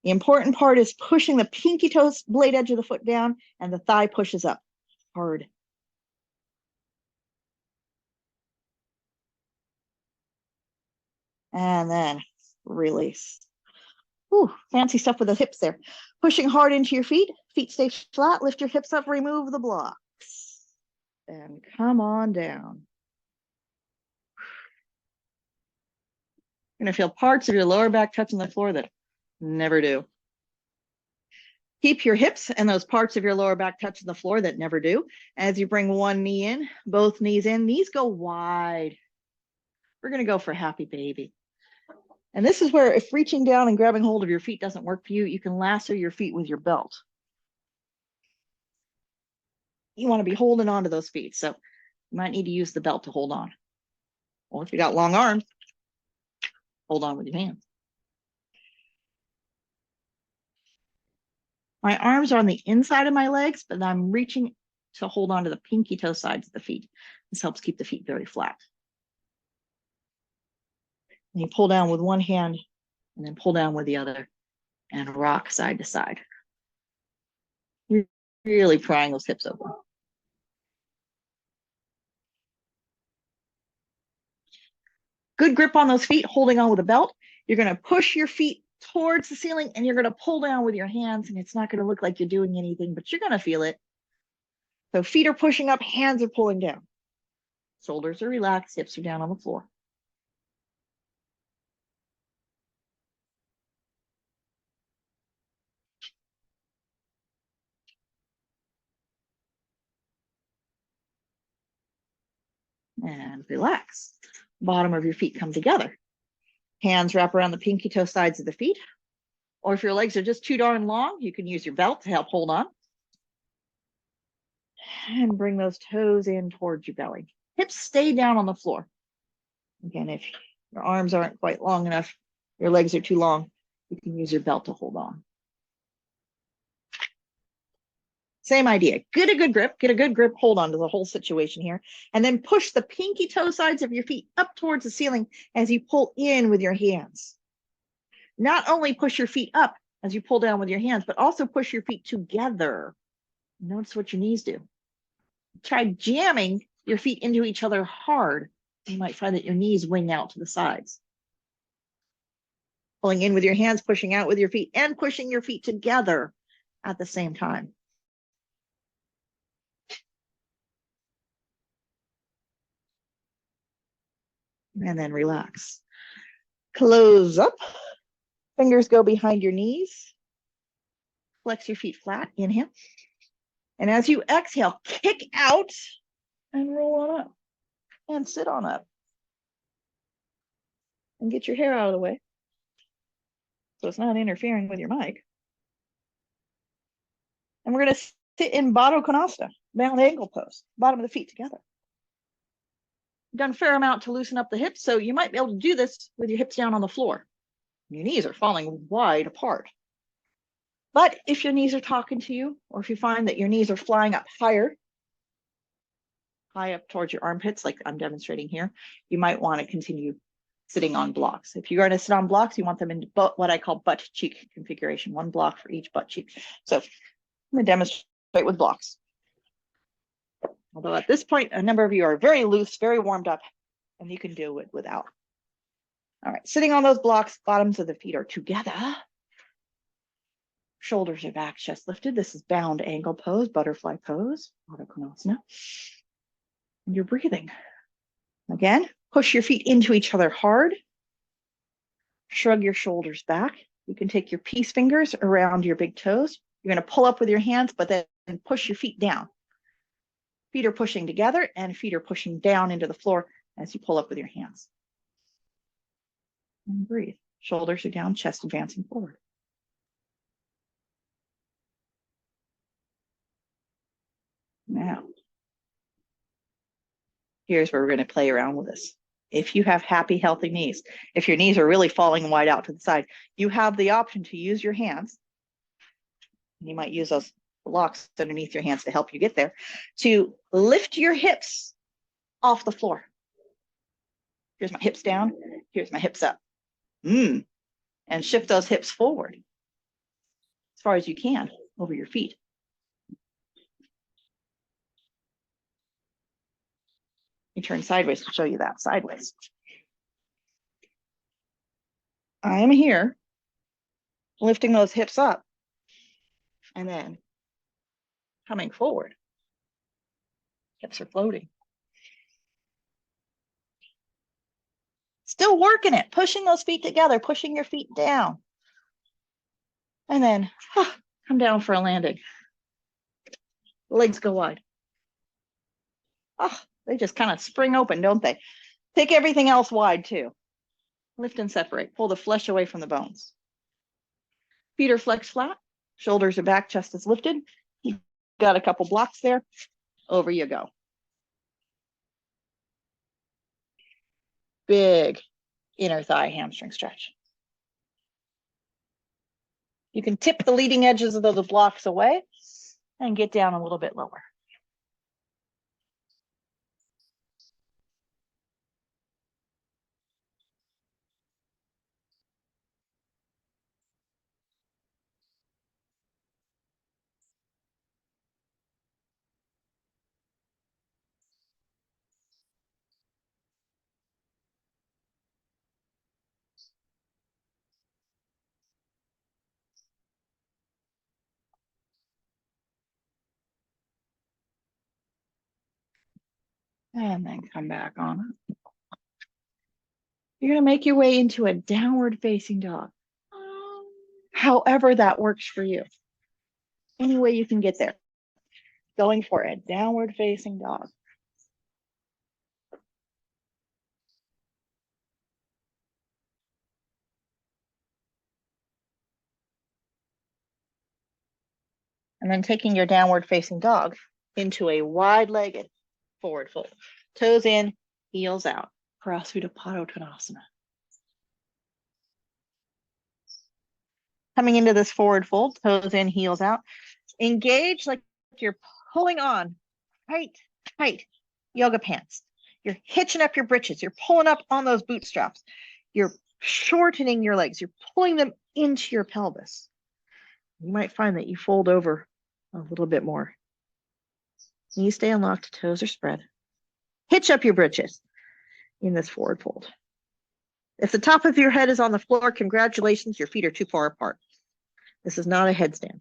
The important part is pushing the pinky toes blade edge of the foot down and the thigh pushes up hard. And then release. Ooh, fancy stuff with the hips there. Pushing hard into your feet. Feet stay flat. Lift your hips up. Remove the blocks. And come on down. You're going to feel parts of your lower back touching the floor that never do. Keep your hips and those parts of your lower back touching the floor that never do. As you bring one knee in, both knees in, knees go wide. We're going to go for happy baby. And this is where if reaching down and grabbing hold of your feet doesn't work for you, you can lasso your feet with your belt. You want to be holding on to those feet. So you might need to use the belt to hold on. Or if you got long arms, hold on with your hands. My arms are on the inside of my legs, but I'm reaching to hold on to the pinky toe sides of the feet. This helps keep the feet very flat. And you pull down with one hand and then pull down with the other and rock side to side. You're really prying those hips open. Good grip on those feet, holding on with a belt. You're going to push your feet towards the ceiling and you're going to pull down with your hands, and it's not going to look like you're doing anything, but you're going to feel it. So feet are pushing up, hands are pulling down. Shoulders are relaxed, hips are down on the floor. And relax. Bottom of your feet come together. Hands wrap around the pinky toe sides of the feet. Or if your legs are just too darn long, you can use your belt to help hold on. And bring those toes in towards your belly. Hips stay down on the floor. Again, if your arms aren't quite long enough, your legs are too long, you can use your belt to hold on. Same idea. Get a good grip, hold on to the whole situation here, and then push the pinky toe sides of your feet up towards the ceiling as you pull in with your hands. Not only push your feet up as you pull down with your hands, but also push your feet together. Notice what your knees do. Try jamming your feet into each other hard. You might find that your knees wing out to the sides. Pulling in with your hands, pushing out with your feet, and pushing your feet together at the same time. And then relax. Close up. Fingers go behind your knees. Flex your feet flat. Inhale. And as you exhale, kick out and roll on up. And sit on up. And get your hair out of the way so it's not interfering with your mic. And we're going to sit in Baddha Konasana. bound ankle pose, bottom of the feet together. You've done a fair amount to loosen up the hips, so you might be able to do this with your hips down on the floor. Your knees are falling wide apart. But if your knees are talking to you, or if you find that your knees are flying up higher, high up towards your armpits, like I'm demonstrating here, you might want to continue sitting on blocks. If you're going to sit on blocks, you want them in what I call butt cheek configuration, one block for each butt cheek. So I'm going to demonstrate with blocks. Although at this point, a number of you are very loose, very warmed up, and you can do it without. All right, sitting on those blocks, bottoms of the feet are together. Shoulders are back, chest lifted. This is bound ankle pose, butterfly pose, Ardha Konasana. And you're breathing. Again, push your feet into each other hard. Shrug your shoulders back. You can take your peace fingers around your big toes. You're going to pull up with your hands, but then push your feet down. Feet are pushing together and feet are pushing down into the floor as you pull up with your hands. And breathe. Shoulders are down, chest advancing forward. Now, here's where we're going to play around with this. If you have happy, healthy knees, if your knees are really falling wide out to the side, you have the option to use your hands. You might use those blocks underneath your hands to help you get there, to lift your hips off the floor. Here's my hips down. Here's my hips up. And shift those hips forward as far as you can over your feet. You turn sideways to show you that sideways. I am here lifting those hips up and then coming forward. Hips are floating. Still working it, pushing those feet together, pushing your feet down. And then come down for a landing. Legs go wide. They just kind of spring open, don't they? Take everything else wide too. Lift and separate. Pull the flesh away from the bones. Feet are flexed flat. Shoulders are back, chest is lifted. You've got a couple blocks there. Over you go. Big inner thigh hamstring stretch. You can tip the leading edges of those blocks away and get down a little bit lower. And then come back on it. You're going to make your way into a downward facing dog. However that works for you. Any way you can get there. Going for a downward facing dog. And then taking your downward facing dog into a wide-legged forward fold. Toes in, heels out. Parasutta Padottanasana. Coming into this forward fold, toes in, heels out. Engage like you're pulling on tight yoga pants. You're hitching up your britches. You're pulling up on those bootstraps. You're shortening your legs. You're pulling them into your pelvis. You might find that you fold over a little bit more. Knees stay unlocked, toes are spread. Hitch up your britches in this forward fold. If the top of your head is on the floor, congratulations, your feet are too far apart. This is not a headstand.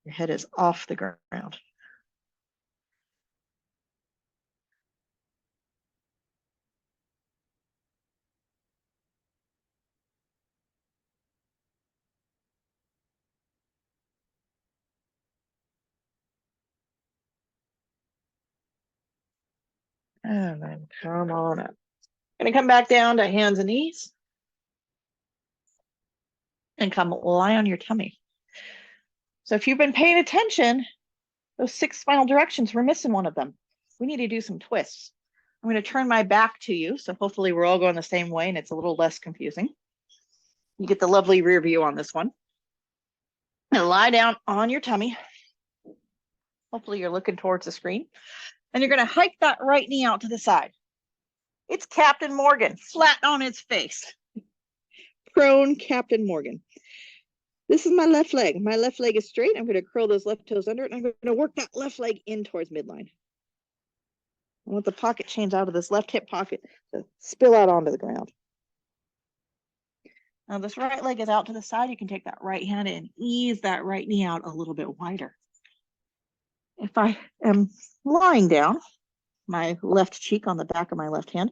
Your head is off the ground. And then come on up. Gonna come back down to hands and knees. And come lie on your tummy. So if you've been paying attention, Those 6 spinal directions, we're missing one of them. We need to do some twists. I'm going to turn my back to you, so hopefully we're all going the same way and it's a little less confusing. You get the lovely rear view on this one. And lie down on your tummy. Hopefully you're looking towards the screen. And you're going to hike that right knee out to the side. It's Captain Morgan, flat on its face. Prone Captain Morgan. This is my left leg. My left leg is straight. I'm going to curl those left toes under it, and I'm going to work that left leg in towards midline. I want the pocket change out of this left hip pocket to spill out onto the ground. Now this right leg is out to the side. You can take that right hand and ease that right knee out a little bit wider. If I am lying down, my left cheek on the back of my left hand,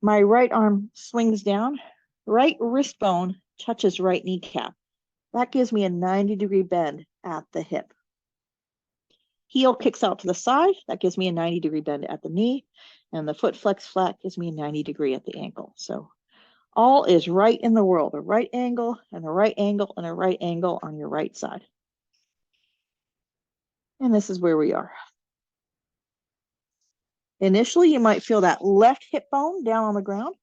my right arm swings down, right wrist bone touches right kneecap. That gives me a 90-degree bend at the hip. Heel kicks out to the side. That gives me a 90-degree bend at the knee. And the foot flex flat gives me a 90-degree at the ankle. So all is right in the world. A right angle and a right angle and a right angle on your right side. And this is where we are. Initially, you might feel that left hip bone down on the ground,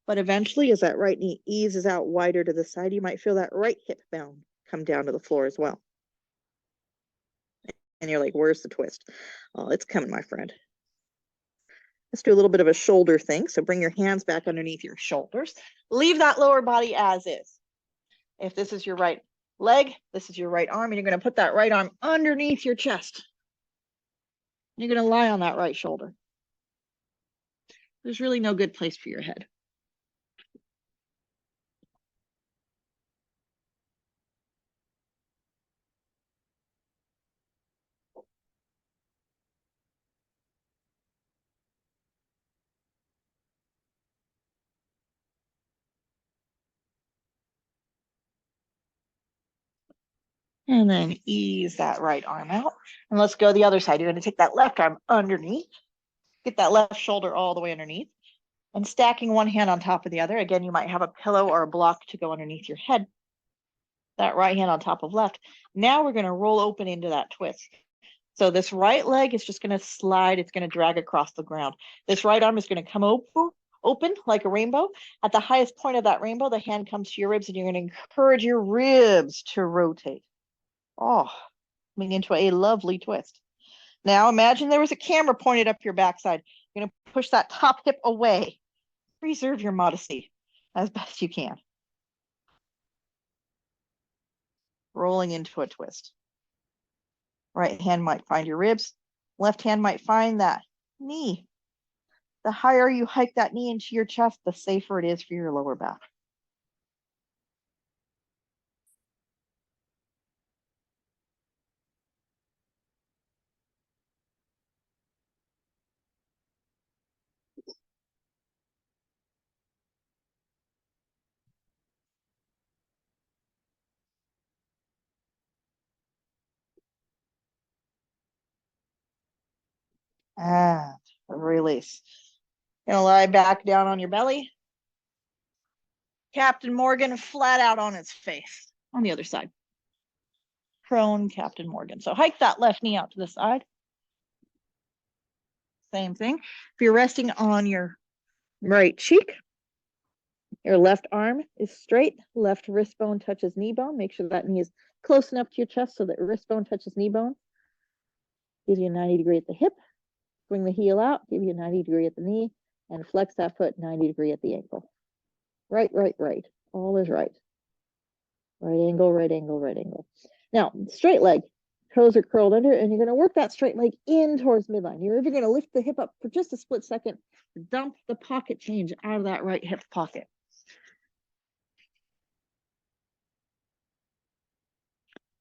but eventually, as that right knee eases out wider to the side, you might feel that right hip bone come down to the floor as well. And you're like, where's the twist? Oh, it's coming, my friend. Let's do a little bit of a shoulder thing. So bring your hands back underneath your shoulders. Leave that lower body as is. If this is your right leg, this is your right arm, and you're going to put that right arm underneath your chest. You're going to lie on that right shoulder. There's really no good place for your head. And then ease that right arm out. And let's go the other side. You're going to take that left arm underneath. Get that left shoulder all the way underneath. And stacking one hand on top of the other. Again, you might have a pillow or a block to go underneath your head. That right hand on top of left. Now we're going to roll open into that twist. So this right leg is just going to slide. It's going to drag across the ground. This right arm is going to come open like a rainbow. At the highest point of that rainbow, the hand comes to your ribs, and you're going to encourage your ribs to rotate. Oh, coming into a lovely twist. Now imagine there was a camera pointed up your backside. You're going to push that top hip away. Preserve your modesty as best you can. Rolling into a twist. Right hand might find your ribs. Left hand might find that knee. The higher you hike that knee into your chest, the safer it is for your lower back. And release. Gonna lie back down on your belly. Captain Morgan flat out on its face on the other side. Prone Captain Morgan. So hike that left knee out to the side. Same thing. If you're resting on your right cheek, your left arm is straight, left wrist bone touches knee bone. Make sure that knee is close enough to your chest so that wrist bone touches knee bone. Gives you a 90-degree at the hip. Bring the heel out, give you a 90-degree at the knee, and flex that foot 90-degree at the ankle. Right, right, right. All is right. Right angle, right angle, right angle. Now, straight leg. Toes are curled under, and you're going to work that straight leg in towards midline. You're even going to lift the hip up for just a split second, dump the pocket change out of that right hip pocket.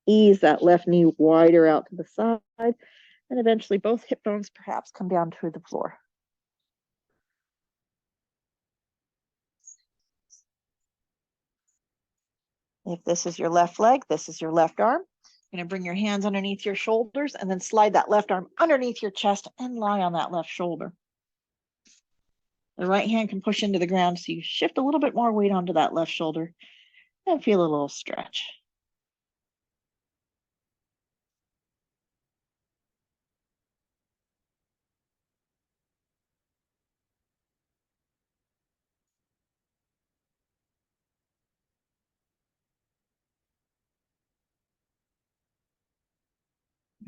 Ease that left knee wider out to the side, and eventually both hip bones perhaps come down to the floor. If this is your left leg, this is your left arm. You're going to bring your hands underneath your shoulders and then slide that left arm underneath your chest and lie on that left shoulder. The right hand can push into the ground, so you shift a little bit more weight onto that left shoulder and feel a little stretch.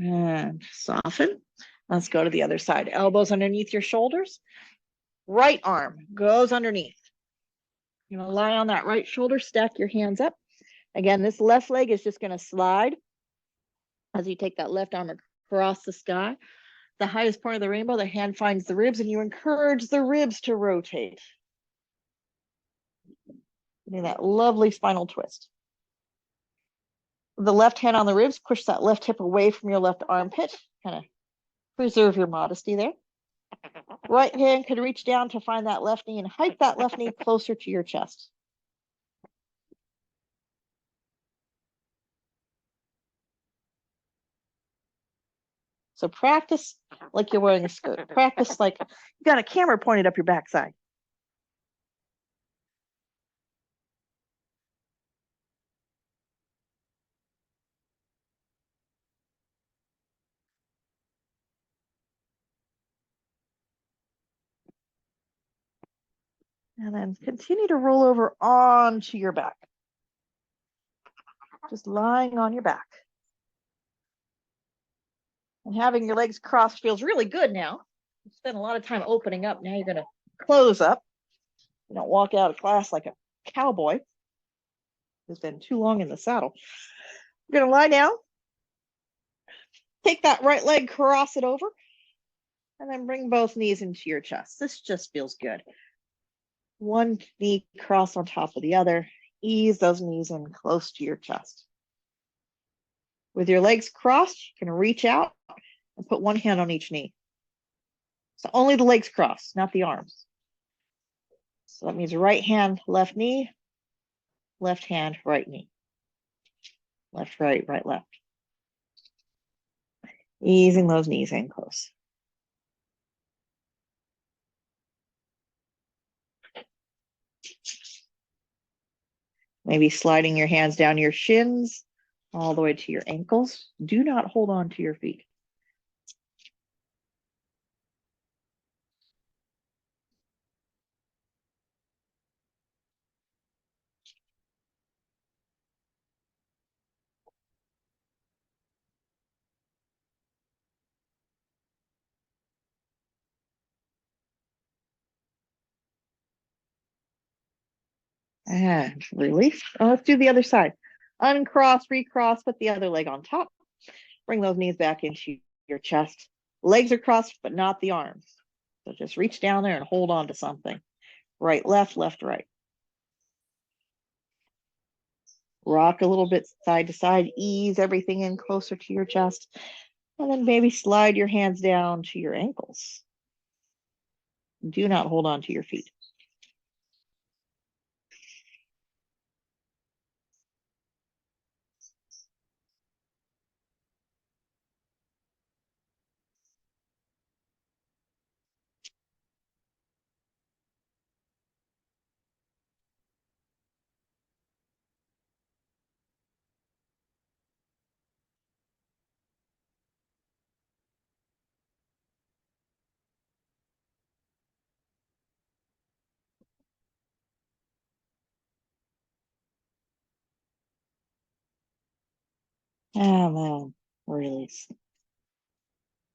And soften. Let's go to the other side. Elbows underneath your shoulders. Right arm goes underneath. You're going to lie on that right shoulder, stack your hands up. Again, this left leg is just going to slide as you take that left arm across the sky. The highest point of the rainbow, the hand finds the ribs, and you encourage the ribs to rotate. Getting that lovely spinal twist. The left hand on the ribs, push that left hip away from your left armpit. Kind of preserve your modesty there. Right hand can reach down to find that left knee and hike that left knee closer to your chest. So practice like you're wearing a skirt. Practice like you got a camera pointed up your backside. And then continue to roll over onto your back. Just lying on your back. And having your legs crossed feels really good now. You spent a lot of time opening up. Now you're going to close up. You don't walk out of class like a cowboy who's been too long in the saddle. You're going to lie down. Take that right leg, cross it over, and then bring both knees into your chest. This just feels good. One knee cross on top of the other. Ease those knees in close to your chest. With your legs crossed, you can reach out and put one hand on each knee. So only the legs cross, not the arms. So that means right hand, left knee, left hand, right knee. Left, right, right, left. Easing those knees in close. Maybe sliding your hands down your shins all the way to your ankles. Do not hold on to your feet. And release. Let's do the other side. Uncross, recross, put the other leg on top. Bring those knees back into your chest. Legs are crossed, but not the arms. So just reach down there and hold on to something. Right, left, right. Rock a little bit side to side. Ease everything in closer to your chest. And then maybe slide your hands down to your ankles. Do not hold on to your feet. And then release.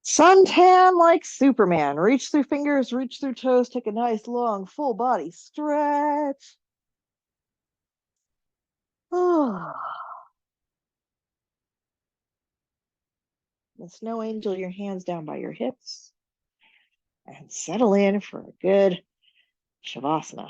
Suntan like Superman. Reach through fingers, reach through toes. Take a nice long full body stretch. Oh. The snow angel, your hands down by your hips. And settle in for a good Shavasana.